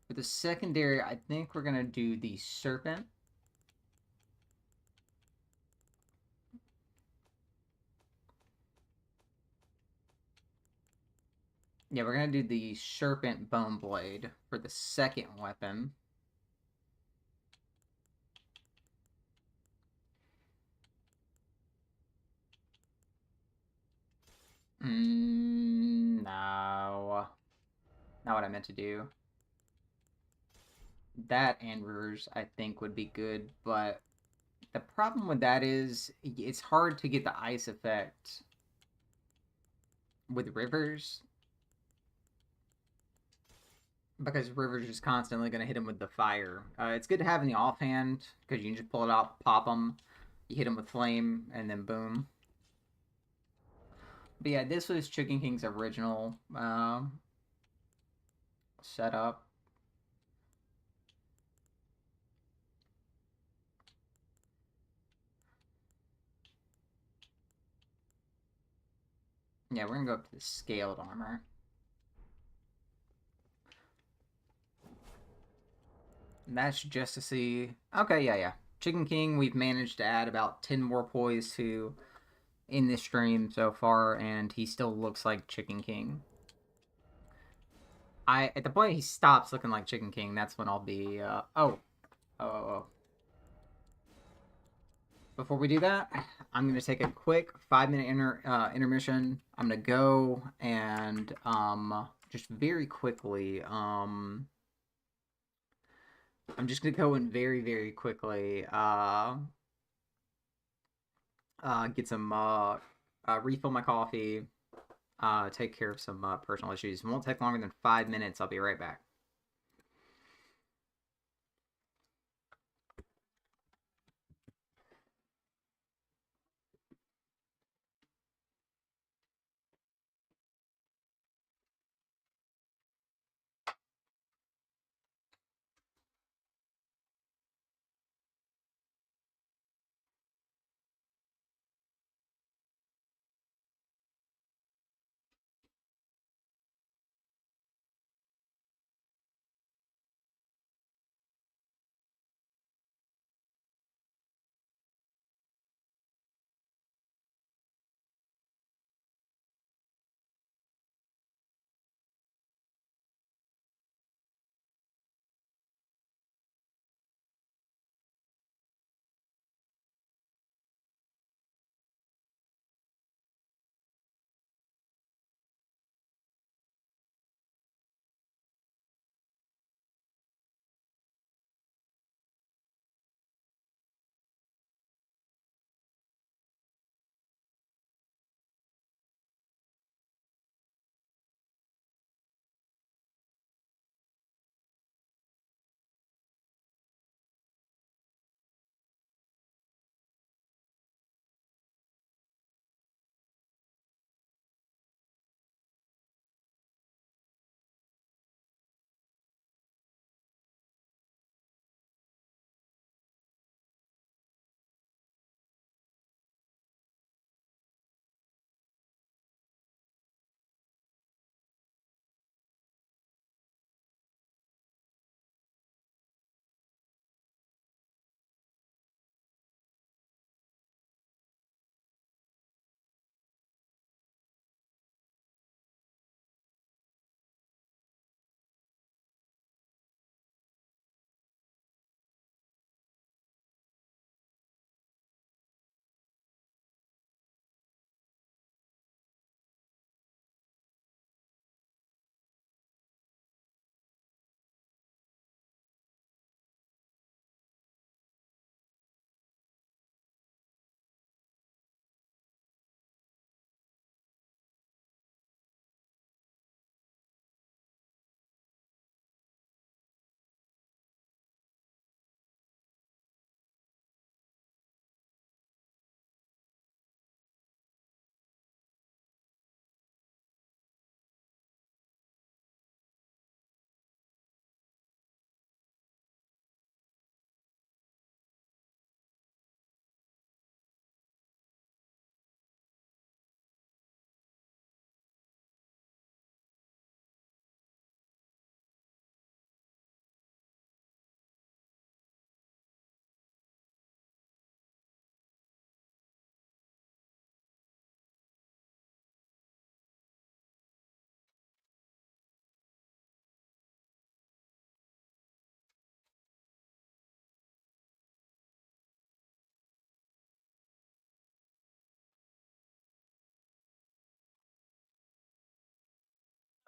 For the secondary, I think we're going to do the Serpent. Yeah, we're going to do the Serpent Bone Blade for the second weapon. No. Not what I meant to do. That and Rivers, I think, would be good, but the problem with that is it's hard to get the ice effect with Rivers because Rivers is constantly going to hit him with the fire. It's good to have in the offhand because you can just pull it out, pop him, you hit him with flame, and then boom. But yeah, this was Chicken King's original setup. Yeah, we're going to go up to the scaled armor. That's just to see. Okay, yeah. Chicken King, we've managed to add about 10 more poise to in this stream so far, and he still looks like Chicken King. At the point he stops looking like Chicken King, that's when I'll be, oh. Before we do that, I'm gonna take a quick 5 minute intermission. I'm gonna go and just very quickly I'm just gonna go and very quickly get some refill my coffee, take care of some personal issues. It won't take longer than 5 minutes. I'll be right back.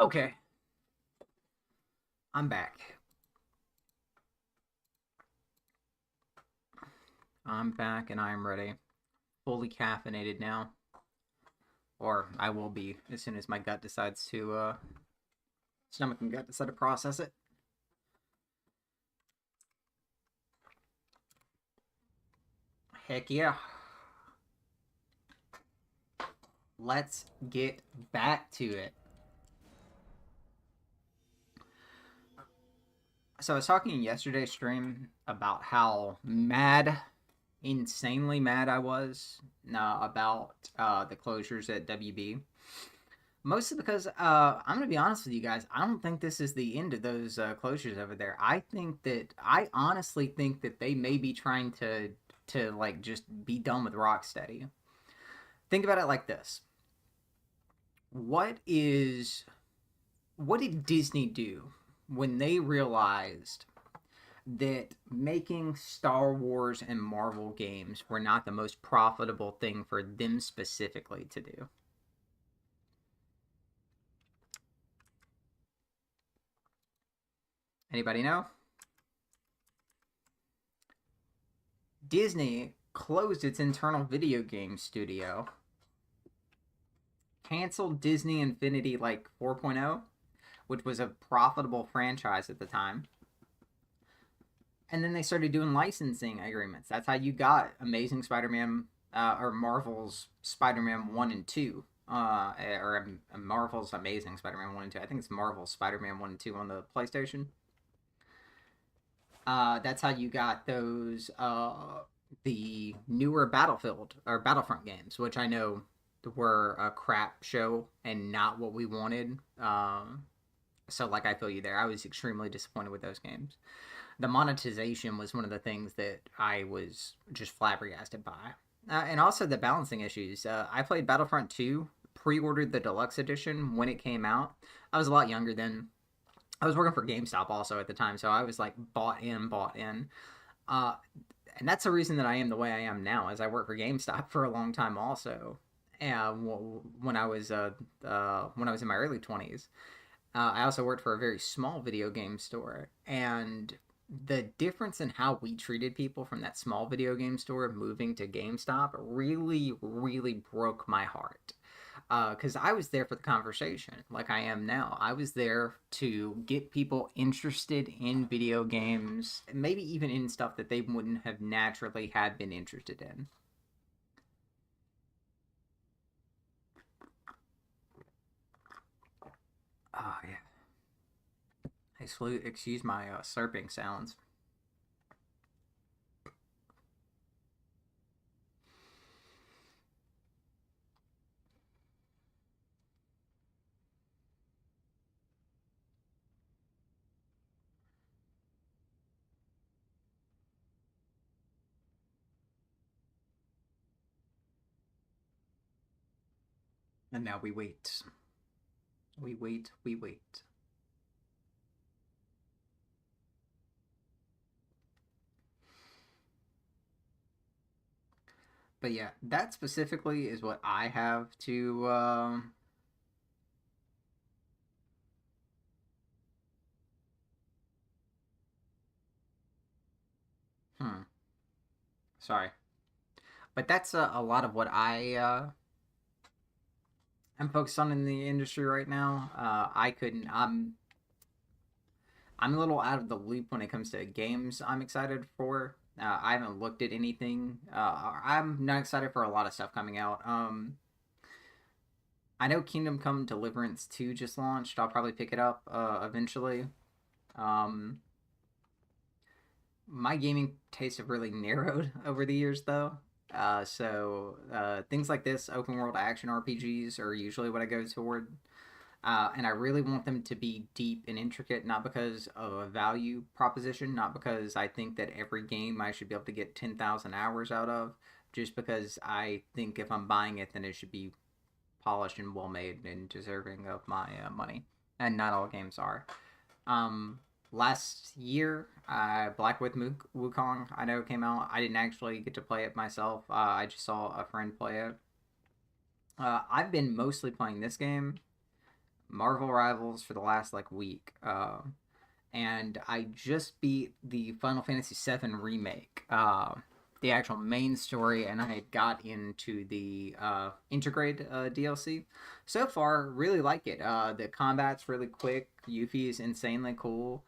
Okay, I'm back. I'm back and I'm ready. Fully caffeinated now. Or I will be as soon as my gut decides to stomach and gut decide to process it. Heck yeah. Let's get back to it. So I was talking in yesterday's stream about how insanely mad I was about the closures at WB. Mostly because I'm gonna be honest with you guys, I don't think this is the end of those closures over there. I honestly think that they may be trying to like just be done with Rocksteady. Think about it like this: what is what did Disney do when they realized that making Star Wars and Marvel games were not the most profitable thing for them specifically to do. Anybody know? Disney closed its internal video game studio, canceled Disney Infinity like 4.0, which was a profitable franchise at the time. And then they started doing licensing agreements. That's how you got Amazing Spider-Man or Marvel's Spider-Man 1 and 2. Or Marvel's Amazing Spider-Man 1 and 2. I think it's Marvel's Spider-Man 1 and 2 on the PlayStation. That's how you got those the newer Battlefield or Battlefront games, which I know were a crap show and not what we wanted. So like I feel you there. I was extremely disappointed with those games. The monetization was one of the things that I was just flabbergasted by. And also the balancing issues. I played Battlefront 2, pre-ordered the deluxe edition when it came out. I was a lot younger then. I was working for GameStop also at the time, so I was like bought in. And that's the reason that I am the way I am now, as I worked for GameStop for a long time also. And when I was in my early 20s, I also worked for a very small video game store, and the difference in how we treated people from that small video game store moving to GameStop really, really broke my heart. Because I was there for the conversation, like I am now. I was there to get people interested in video games, maybe even in stuff that they wouldn't have naturally had been interested in. Oh, yeah. Excuse my slurping sounds. And now we wait. We wait, we wait. But yeah, that specifically is what I have to. Hmm. Sorry, but that's a lot of what I am focused on in the industry right now. I couldn't. I'm a little out of the loop when it comes to games I'm excited for. I haven't looked at anything. I'm not excited for a lot of stuff coming out. I know Kingdom Come Deliverance 2 just launched. I'll probably pick it up eventually. Um, my gaming tastes have really narrowed over the years, though. So things like this, open world action RPGs, are usually what I go toward. And I really want them to be deep and intricate, not because of a value proposition, not because I think that every game I should be able to get 10,000 hours out of, just because I think if I'm buying it, then it should be polished and well made and deserving of my money. And not all games are. Um, Last year, Black with Wukong, I know came out. I didn't actually get to play it myself. I just saw a friend play it. I've been mostly playing this game, Marvel Rivals, for the last like week. And I just beat the Final Fantasy VII remake, the actual main story, and I had got into the Integrate DLC. So far, really like it. The combat's really quick. Yuffie is insanely cool.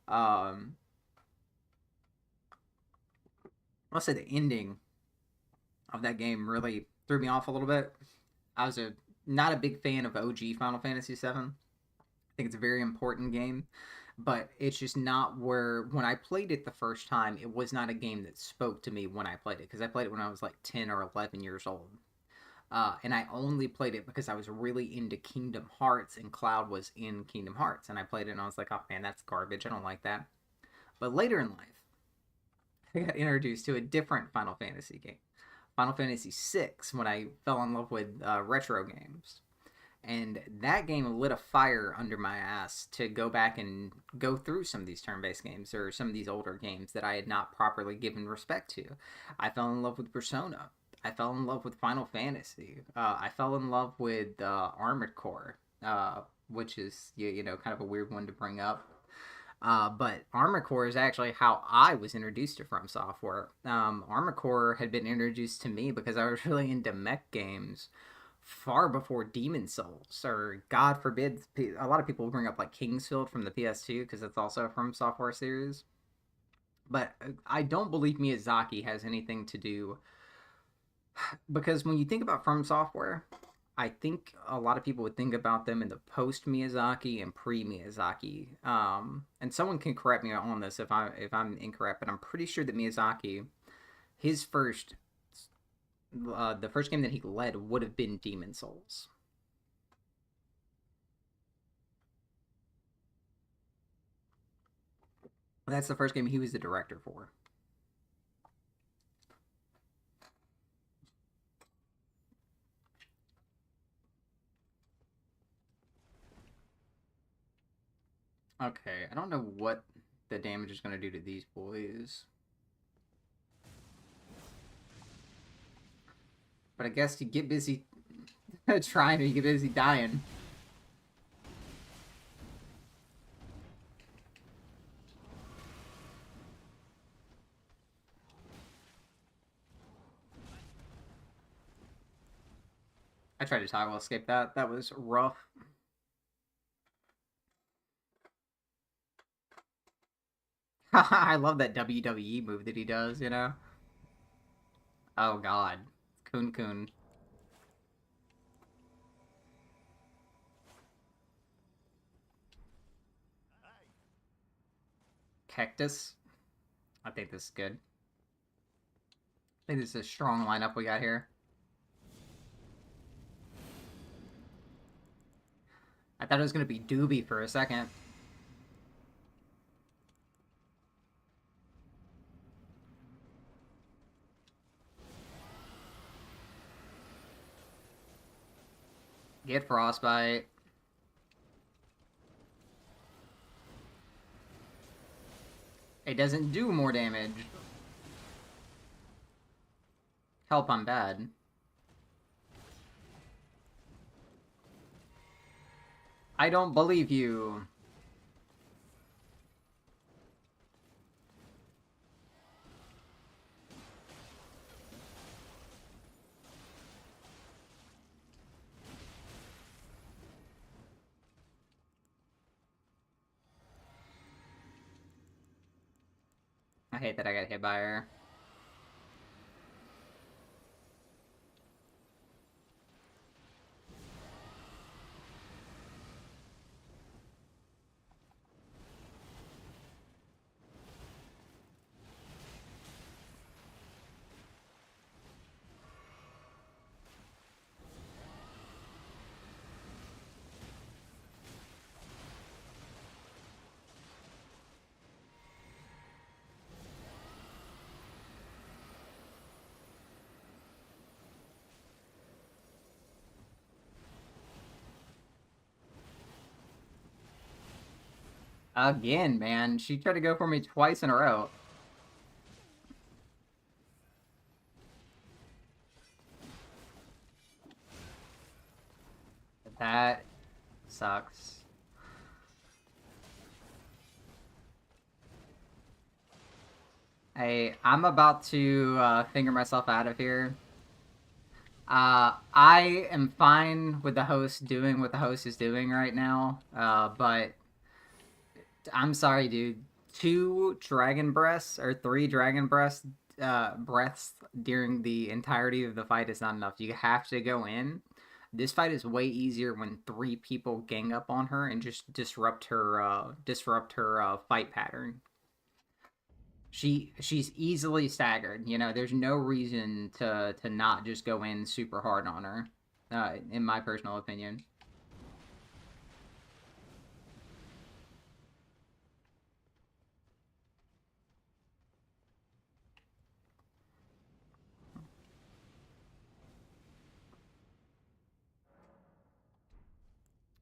Um, I'll say the ending of that game really threw me off a little bit. I was not a big fan of OG Final Fantasy VII. I think it's a very important game, but it's just not where when I played it the first time, it was not a game that spoke to me when I played it because I played it when I was like 10 or 11 years old. And I only played it because I was really into Kingdom Hearts and Cloud was in Kingdom Hearts. And I played it and I was like, oh man, that's garbage. I don't like that. But later in life, I got introduced to a different Final Fantasy game, Final Fantasy VI, when I fell in love with retro games. And that game lit a fire under my ass to go back and go through some of these turn-based games or some of these older games that I had not properly given respect to. I fell in love with Persona. I fell in love with Final Fantasy. I fell in love with Armored Core, which is kind of a weird one to bring up. But Armored Core is actually how I was introduced to From Software. Armored Core had been introduced to me because I was really into mech games far before Demon Souls, or God forbid, a lot of people bring up like Kingsfield from the PS2 because it's also from Software series. But I don't believe Miyazaki has anything to do, because when you think about From Software, I think a lot of people would think about them in the post Miyazaki and pre Miyazaki. And someone can correct me on this if I'm incorrect, but I'm pretty sure that Miyazaki, his first the first game that he led would have been Demon Souls. That's the first game he was the director for. Okay, I don't know what the damage is going to do to these boys. But I guess you get busy trying or you get busy dying. I tried to toggle escape that. That was rough. I love that WWE move that he does. Oh god. Kun Kun. Cactus. I think this is good. I think this is a strong lineup we got here. I thought it was going to be Doobie for a second. Get Frostbite. It doesn't do more damage. Help, I'm bad. I don't believe you. I hate that I got hit by her. Again, man. She tried to go for me twice in a row. That sucks. Hey, I'm about to finger myself out of here. I am fine with the host doing what the host is doing right now, but I'm sorry, dude. Two dragon breaths or three dragon breaths during the entirety of the fight is not enough. You have to go in. This fight is way easier when three people gang up on her and just disrupt her fight pattern. She's easily staggered. There's no reason to not just go in super hard on her, in my personal opinion.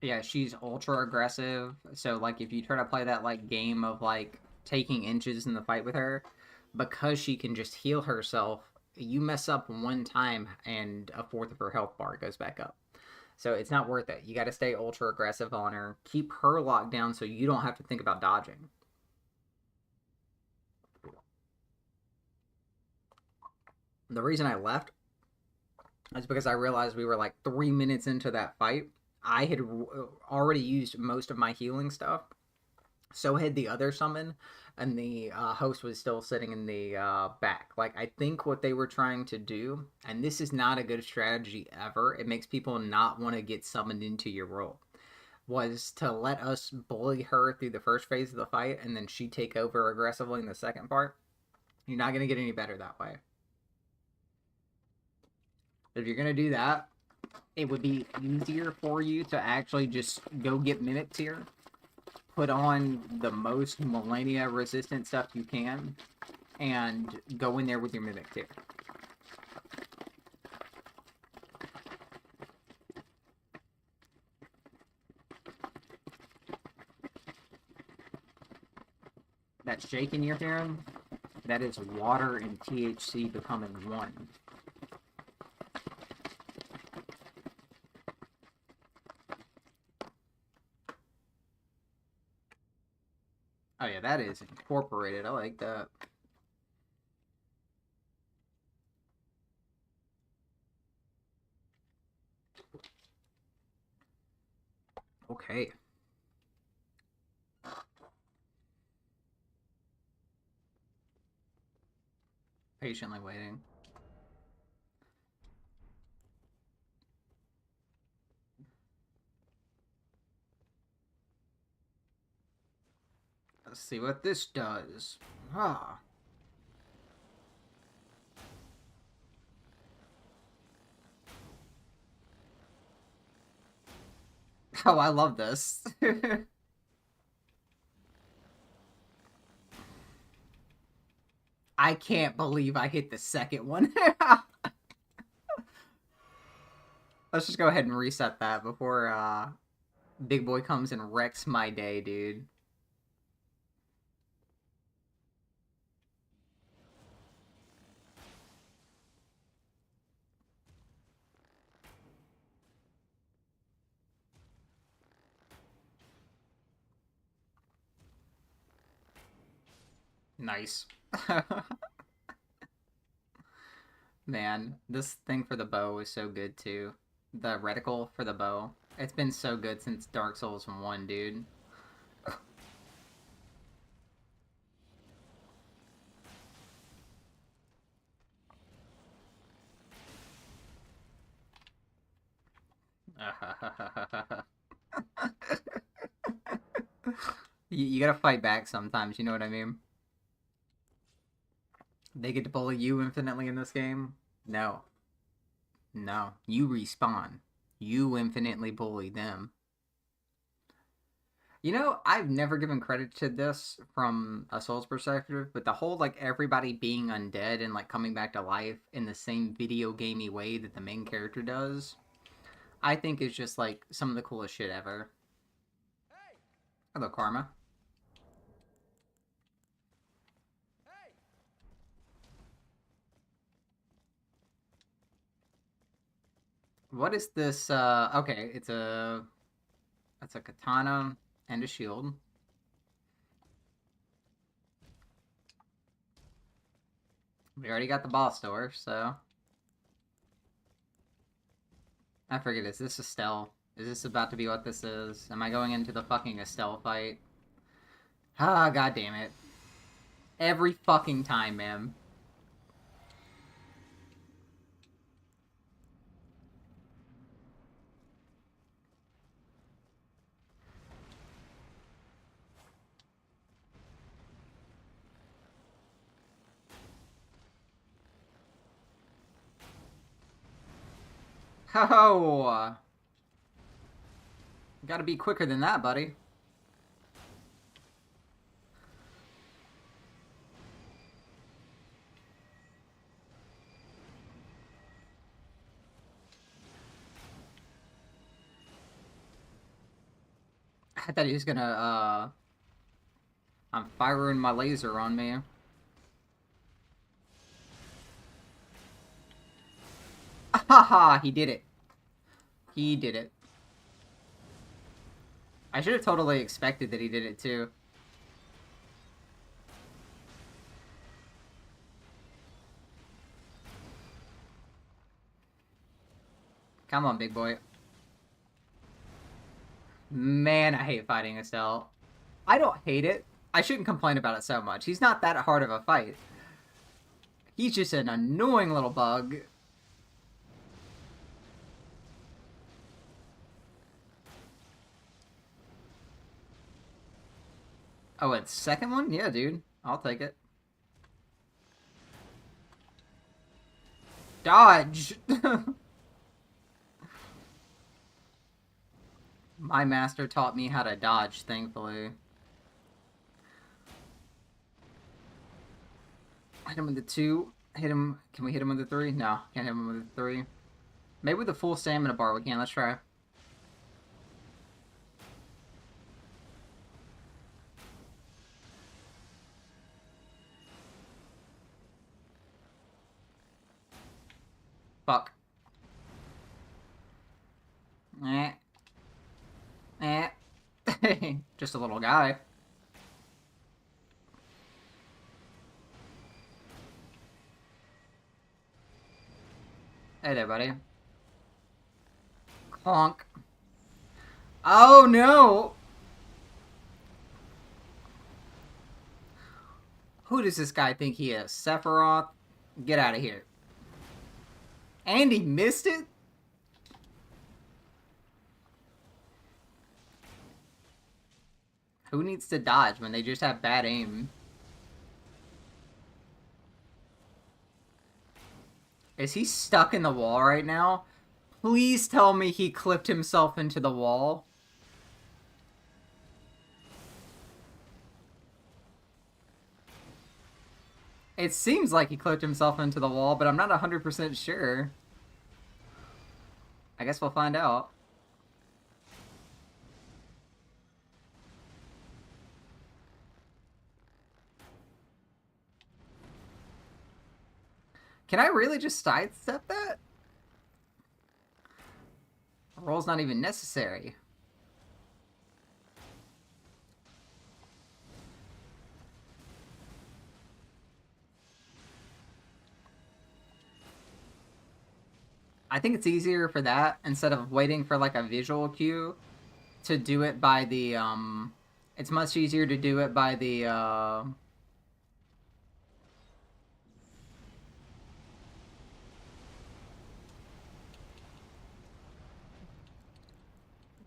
Yeah, she's ultra aggressive. So like if you try to play that like game of like taking inches in the fight with her, because she can just heal herself, you mess up one time and a fourth of her health bar goes back up. So it's not worth it. You got to stay ultra aggressive on her. Keep her locked down so you don't have to think about dodging. The reason I left is because I realized we were like 3 minutes into that fight. I had already used most of my healing stuff. So had the other summon, and the host was still sitting in the back. Like, I think what they were trying to do, and this is not a good strategy ever, it makes people not want to get summoned into your role, was to let us bully her through the first phase of the fight, and then she take over aggressively in the second part. You're not going to get any better that way. If you're going to do that, it would be easier for you to actually just go get mimics here, put on the most millennia resistant stuff you can, and go in there with your mimic tier. That shaking you're hearing, that is water and THC becoming one. Oh yeah, that is incorporated. I like that. Okay. Patiently waiting. Let's see what this does. Ah. Oh, I love this. I can't believe I hit the second one. Let's just go ahead and reset that before Big Boy comes and wrecks my day, dude. Nice. Man, this thing for the bow is so good too. The reticle for the bow. It's been so good since Dark Souls 1, dude. You gotta fight back sometimes, you know what I mean? They get to bully you infinitely in this game? No. No. You respawn. You infinitely bully them. You know, I've never given credit to this from a Souls perspective, but the whole like everybody being undead and like coming back to life in the same video gamey way that the main character does, I think is just like some of the coolest shit ever. Hello, Karma. What is this? Okay, it's a katana and a shield. We already got the boss door, so I forget. Is this Estelle? Is this about to be what this is? Am I going into the fucking Estelle fight? Ah, god damn it! Every fucking time, man. Oh, gotta be quicker than that, buddy. I thought he was gonna, I'm firing my laser on me. Haha, he did it. He did it. I should have totally expected that he did it too. Come on, big boy. Man, I hate fighting Estelle. I don't hate it. I shouldn't complain about it so much. He's not that hard of a fight. He's just an annoying little bug. Oh, it's second one? Yeah, dude. I'll take it. Dodge! My master taught me how to dodge, thankfully. Hit him with the 2. Hit him. Can we hit him with the 3? No, can't hit him with the 3. Maybe with the full stamina bar we can. Let's try. Fuck. Eh. Eh. Just a little guy. Hey there, buddy. Clonk. Oh, no! Who does this guy think he is? Sephiroth? Get out of here. And he missed it? Who needs to dodge when they just have bad aim? Is he stuck in the wall right now? Please tell me he clipped himself into the wall. It seems like he clipped himself into the wall, but I'm not 100% sure. I guess we'll find out. Can I really just sidestep that? Roll's not even necessary. I think it's easier for that instead of waiting for like a visual cue to do it by the it's much easier to do it by the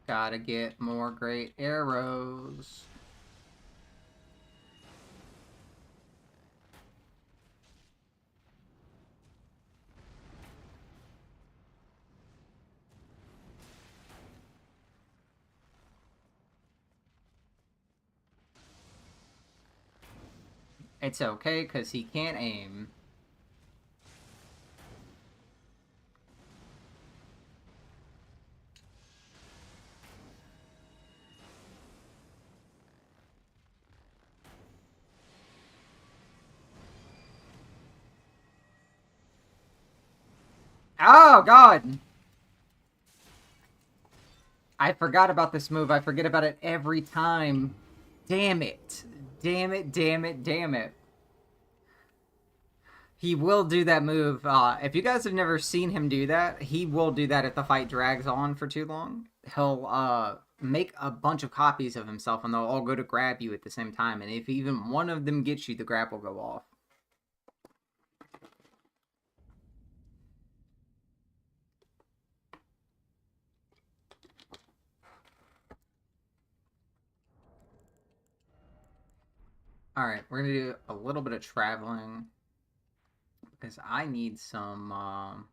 gotta get more great arrows. It's okay, because he can't aim. Oh, God! I forgot about this move. I forget about it every time. Damn it. Damn it, damn it, damn it. He will do that move. If you guys have never seen him do that, he will do that if the fight drags on for too long. He'll make a bunch of copies of himself and they'll all go to grab you at the same time. And if even one of them gets you, the grab will go off. Alright, we're going to do a little bit of traveling. Because I need some...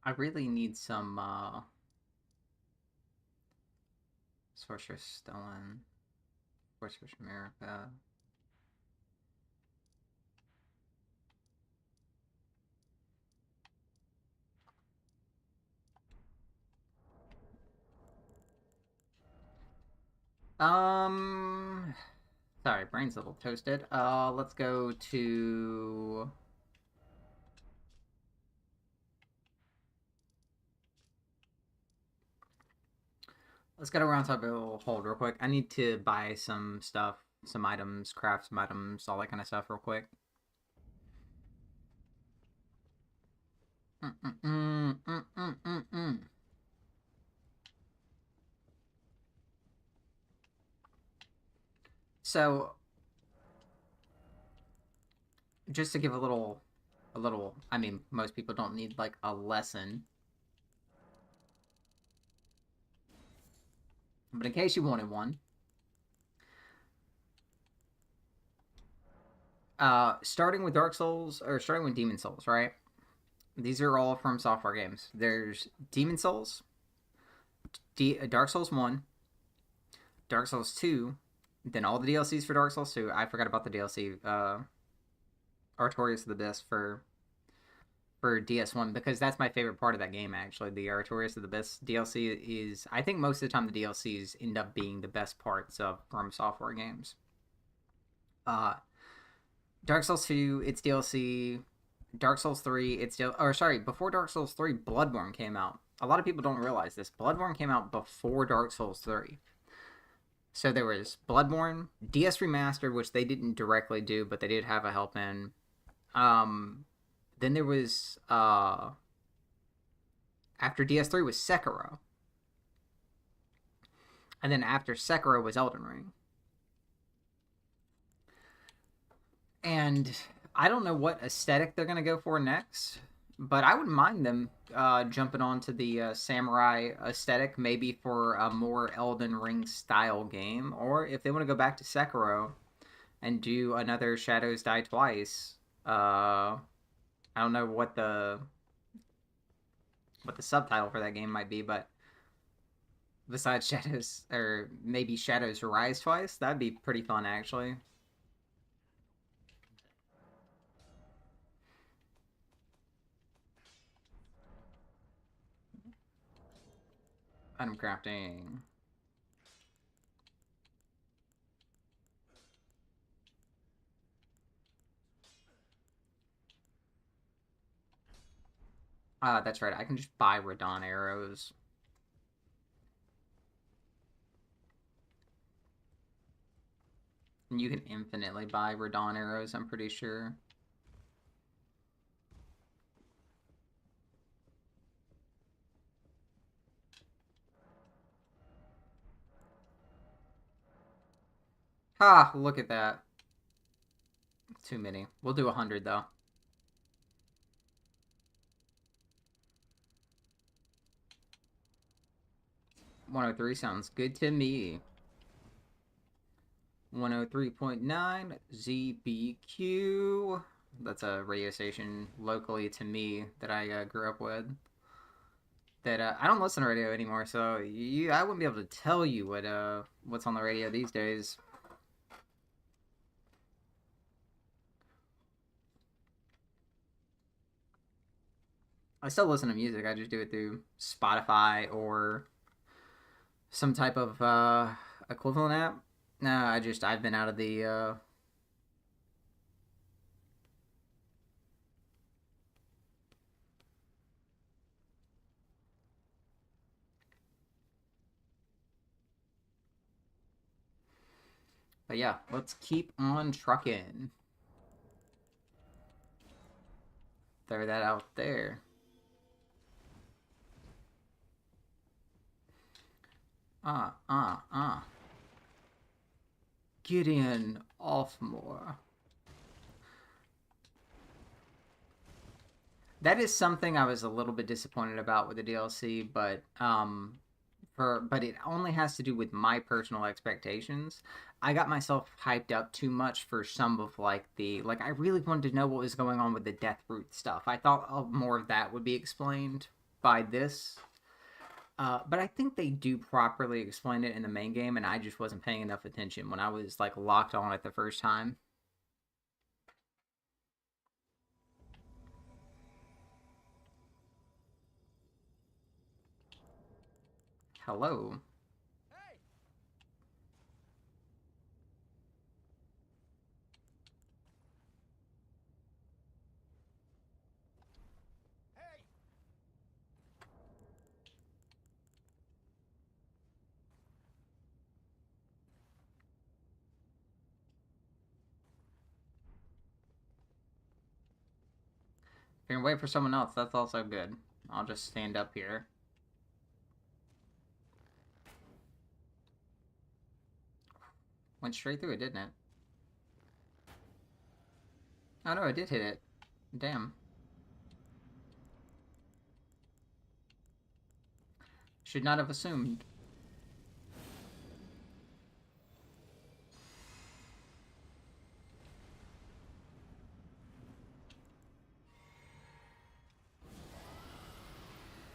I really need some Sorcerer's Stone, Sorcerer's America. Um, sorry, brain's a little toasted. Let's go to. Let's go to Round Table Hold real quick. I need to buy some stuff, some items, craft some items, all that kind of stuff real quick. So, just to give a little. I mean, most people don't need like a lesson, but in case you wanted one, starting with Dark Souls or starting with Demon Souls, right? These are all from software games. There's Demon Souls, Dark Souls 1, Dark Souls 2, then all the DLCs for Dark Souls 2. I forgot about the DLC. Artorias of the Abyss for DS1 because that's my favorite part of that game actually. The Artorias of the Abyss DLC is I think most of the time the DLCs end up being the best parts of Fromsoftware games. Uh Dark Souls 2, it's DLC. Dark Souls 3, it's still or sorry, before Dark Souls 3, Bloodborne came out. A lot of people don't realize this. Bloodborne came out before Dark Souls 3. So there was Bloodborne, DS Remastered, which they didn't directly do, but they did have a help in. Um, then there was after DS3 was Sekiro, and then after Sekiro was Elden Ring. And I don't know what aesthetic they're gonna go for next, but I wouldn't mind them jumping onto the samurai aesthetic, maybe for a more Elden Ring style game, or if they want to go back to Sekiro and do another Shadows Die Twice. I don't know what the subtitle for that game might be, but besides Shadows or maybe Shadows Rise Twice, that'd be pretty fun actually. Item crafting. That's right. I can just buy Radon arrows. And you can infinitely buy Radon arrows, I'm pretty sure. Ha! Look at that. Too many. We'll do 100 though. 103 sounds good to me. 103.9 ZBQ. That's a radio station locally to me that I grew up with. That I don't listen to radio anymore, so I wouldn't be able to tell you what's on the radio these days. I still listen to music. I just do it through Spotify or some type of equivalent app. No, I've been out of the but yeah, let's keep on trucking. Throw that out there. Ah. Get in off more. That is something I was a little bit disappointed about with the DLC, but but it only has to do with my personal expectations. I got myself hyped up too much for some of like I really wanted to know what was going on with the Death Root stuff. I thought more of that would be explained by this. But I think they do properly explain it in the main game, and I just wasn't paying enough attention when I was like locked on it the first time. Hello. If you're gonna wait for someone else, that's also good. I'll just stand up here. Went straight through it, didn't it? Oh no, I did hit it. Damn. Should not have assumed.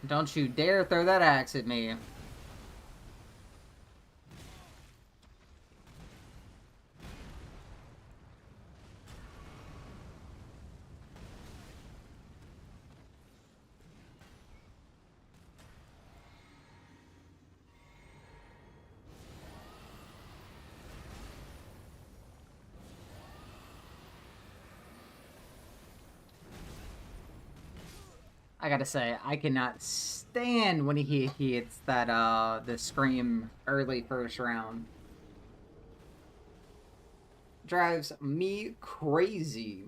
Don't you dare throw that axe at me. I gotta say, I cannot stand when he hits that, the scream early first round. Drives me crazy.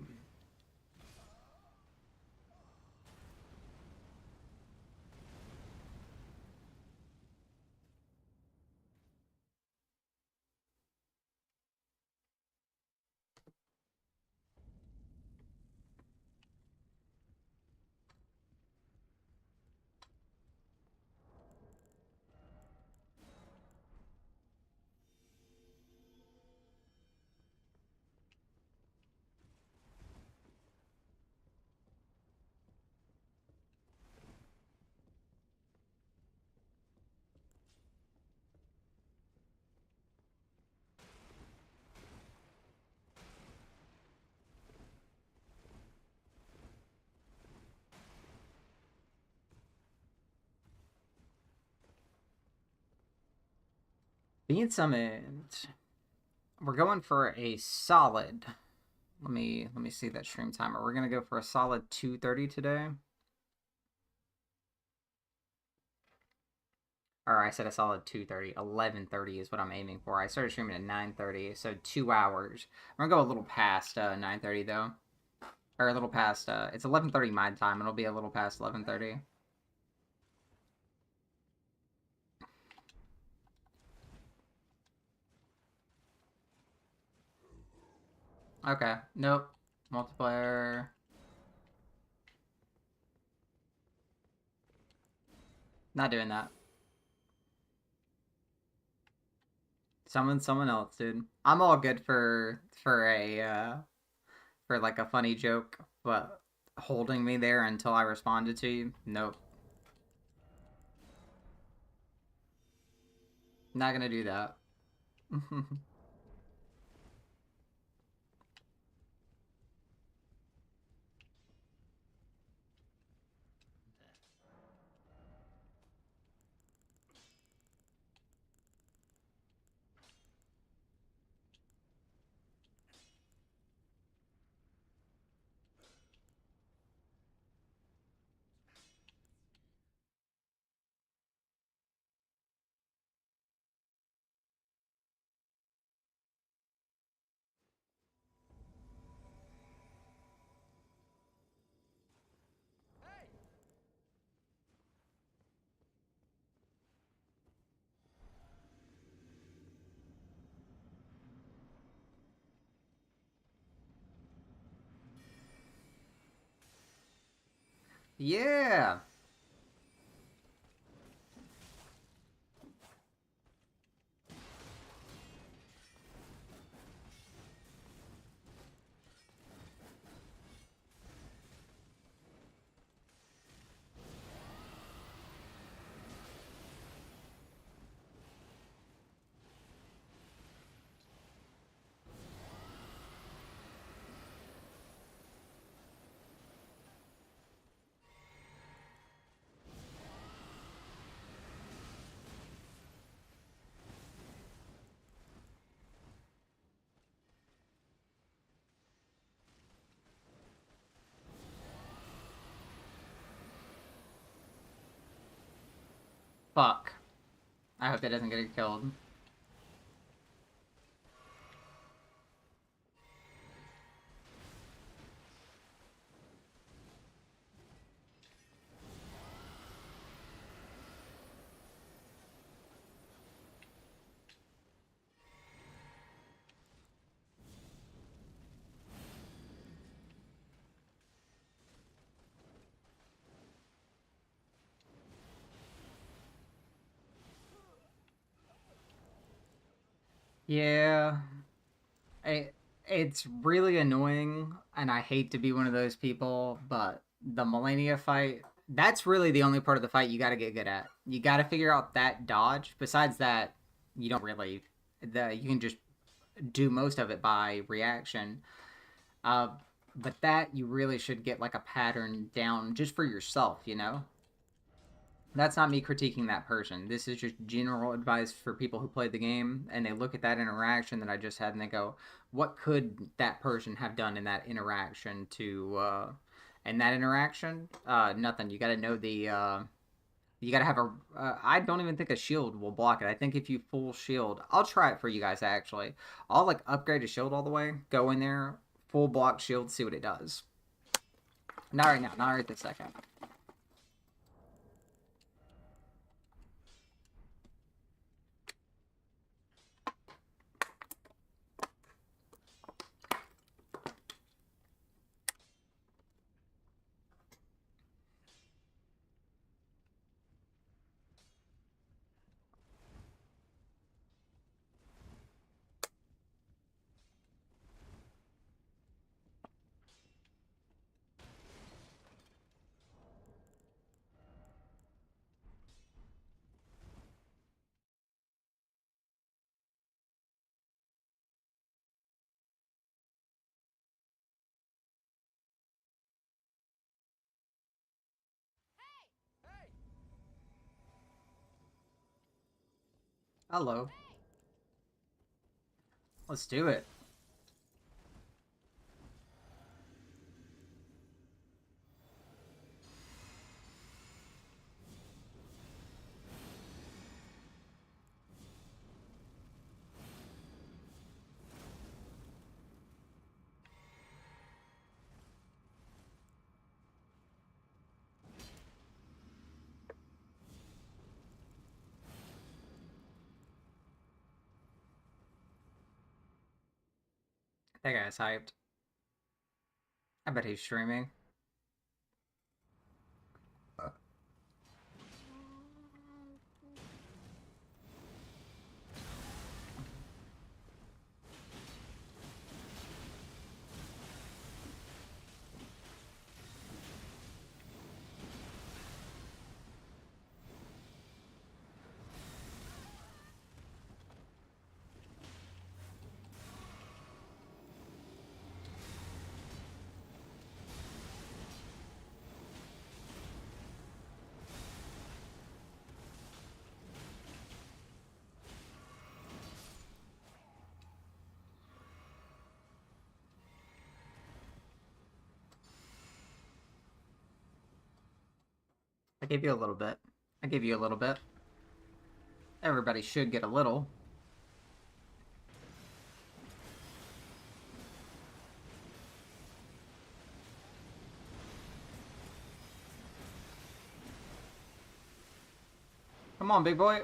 Being summoned. We're going for a solid. Let me see that stream timer. We're gonna go for a solid 2:30 today. Or I said a solid 2:30. 11:30 is what I'm aiming for. I started streaming at 9:30, so 2 hours. I'm gonna go a little past 9:30 though, or a little past. It's 11:30 my time. It'll be a little past 11:30. Okay. Nope. Multiplayer. Not doing that. Summon someone else, dude. I'm all good for a for like a funny joke, but holding me there until I responded to you, nope. Not gonna do that. Yeah. Fuck. I hope that doesn't get killed. Yeah. It's really annoying, and I hate to be one of those people, but the Millennia fight, that's really the only part of the fight you gotta get good at. You gotta figure out that dodge. Besides that, you don't really. You can just do most of it by reaction. Uh, but that you really should get like a pattern down just for yourself, you know? That's not me critiquing that person. This is just general advice for people who play the game and they look at that interaction that I just had and they go, what could that person have done in that interaction to, in that interaction? Nothing. You got to know the, you got to have a, I don't even think a shield will block it. I think if you full shield, I'll try it for you guys actually. I'll like upgrade a shield all the way, go in there, full block shield, see what it does. Not right now, not right this second. Hello. Let's do it. That guy's hyped. I bet he's streaming. I gave you a little bit. I gave you a little bit. Everybody should get a little. Come on, big boy.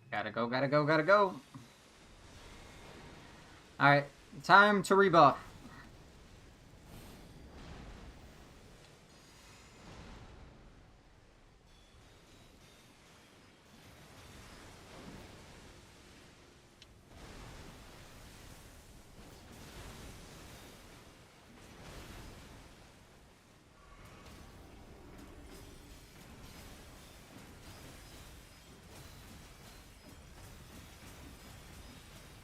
Gotta go, gotta go, gotta go. Alright, time to rebuff.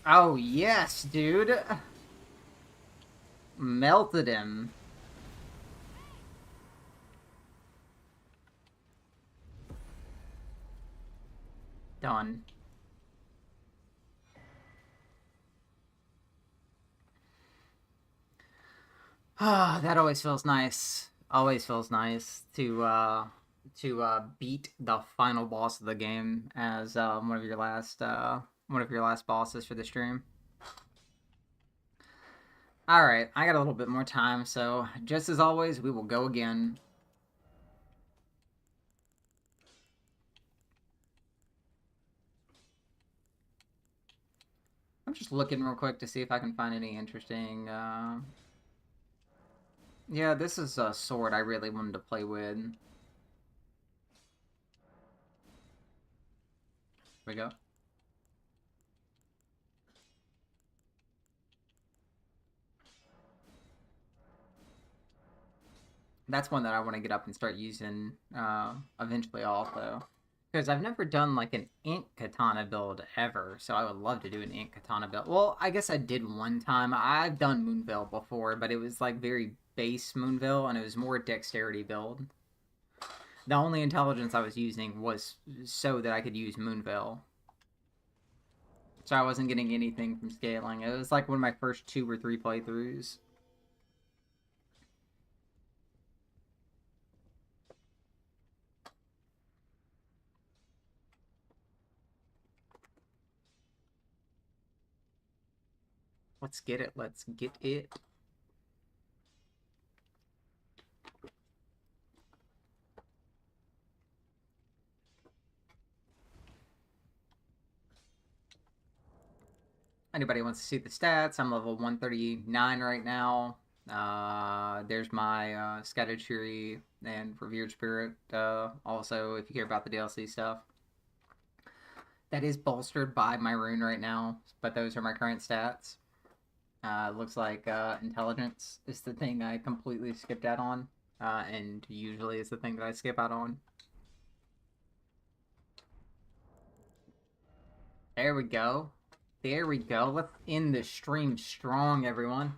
Oh, yes, dude. Melted him. Done. Ah, that always feels nice. Always feels nice to beat the final boss of the game as one of your last bosses for the stream. All right, I got a little bit more time, so just as always, we will go again. I'm just looking real quick to see if I can find any interesting. Yeah, this is a sword I really wanted to play with. Here we go. That's one that I want to get up and start using eventually also. Because I've never done like an ink katana build ever, so I would love to do an ink katana build. Well, I guess I did one time. I've done Moonveil before, but it was like very base Moonveil, and it was more dexterity build. The only intelligence I was using was so that I could use Moonveil. So I wasn't getting anything from scaling. It was like one of my first 2 or 3 playthroughs. Let's get it. Let's get it. Anybody wants to see the stats? I'm level 139 right now. There's my Scattered Fury and Revered Spirit. Also, if you care about the DLC stuff, that is bolstered by my rune right now, but those are my current stats. Looks like Intelligence is the thing I completely skipped out on, and usually is the thing that I skip out on. There we go. There we go. Let's end the stream strong, everyone.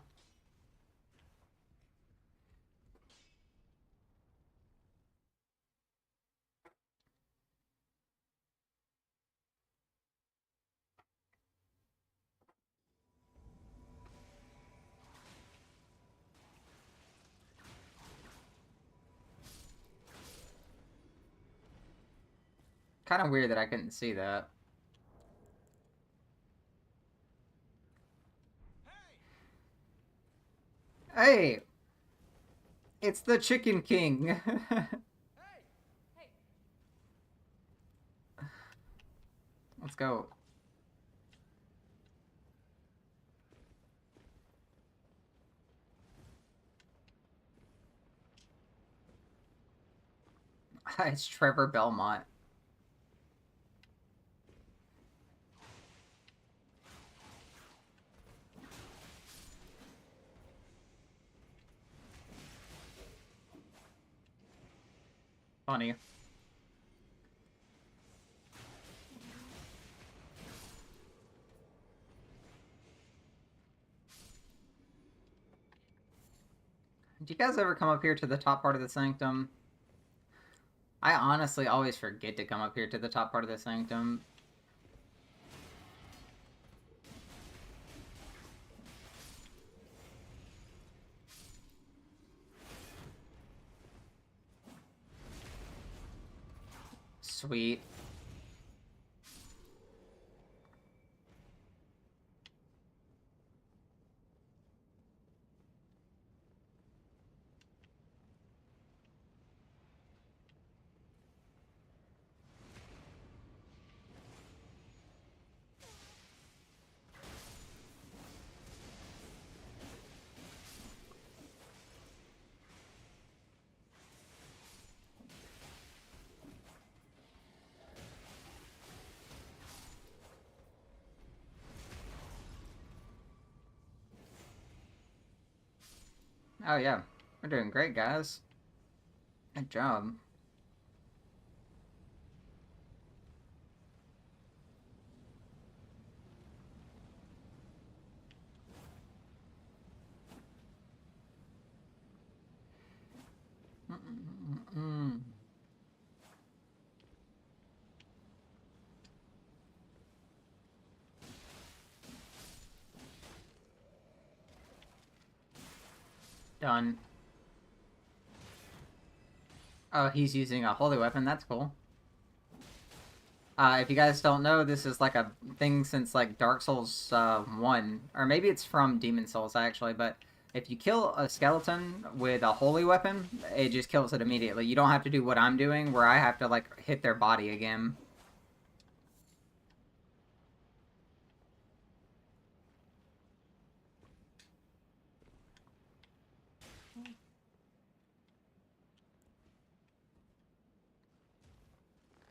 Kind of weird that I couldn't see that. Hey, it's the Chicken King. Let's go. It's Trevor Belmont. Funny. Do you guys ever come up here to the top part of the sanctum? I honestly always forget to come up here to the top part of the sanctum. Sweet. Oh yeah, we're doing great, guys. Good job. Done. Oh, he's using a holy weapon. That's cool. If you guys don't know, this is like a thing since like Dark Souls 1, or maybe it's from Demon Souls actually, but if you kill a skeleton with a holy weapon, it just kills it immediately. You don't have to do what I'm doing, where I have to like hit their body again.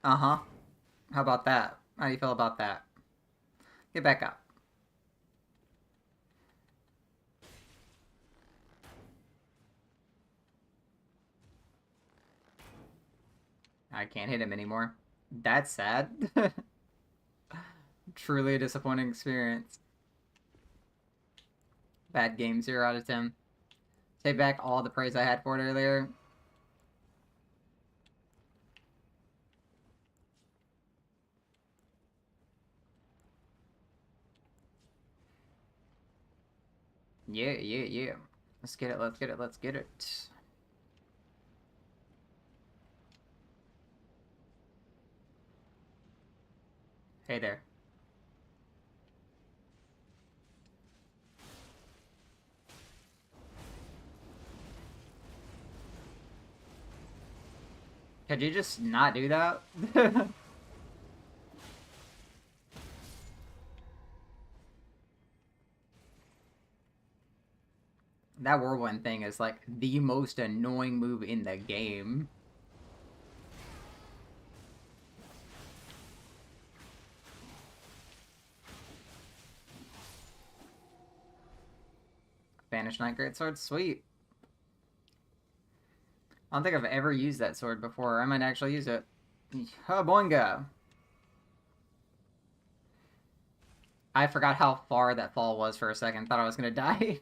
Uh-huh. How about that? How do you feel about that? Get back up. I can't hit him anymore. That's sad. Truly a disappointing experience. Bad game, 0 out of 10. Take back all the praise I had for it earlier. Yeah, yeah, yeah. Let's get it, let's get it, let's get it. Hey there. Could you just not do that? That whirlwind thing is like the most annoying move in the game. Banished Knight Greatsword, sweet. I don't think I've ever used that sword before. I might actually use it. Oh, boinga! I forgot how far that fall was for a second. Thought I was gonna die.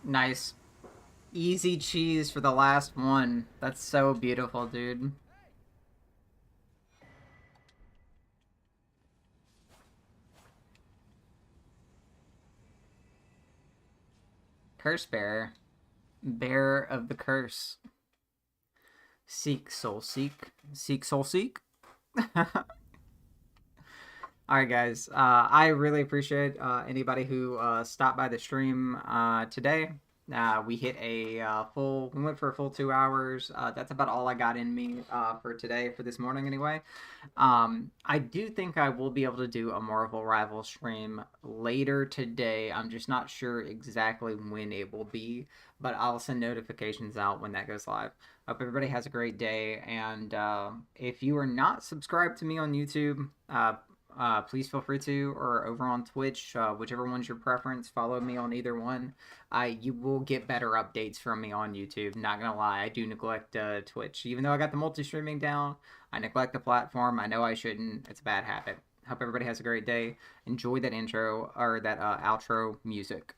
Nice. Easy cheese for the last one. That's so beautiful, dude. Curse bearer. Bearer of the curse. Seek, soul, seek. Seek, soul, seek. All right, guys. I really appreciate anybody who stopped by the stream today. We hit a full. We went for a full 2 hours. That's about all I got in me for today, for this morning, anyway. I do think I will be able to do a Marvel Rival stream later today. I'm just not sure exactly when it will be, but I'll send notifications out when that goes live. Hope everybody has a great day. And if you are not subscribed to me on YouTube, please feel free to, or over on Twitch, whichever one's your preference. Follow me on either one. You will get better updates from me on YouTube. Not gonna lie, I do neglect Twitch, even though I got the multi-streaming down. I neglect the platform. I know I shouldn't. It's a bad habit. Hope everybody has a great day. Enjoy that intro or that outro music.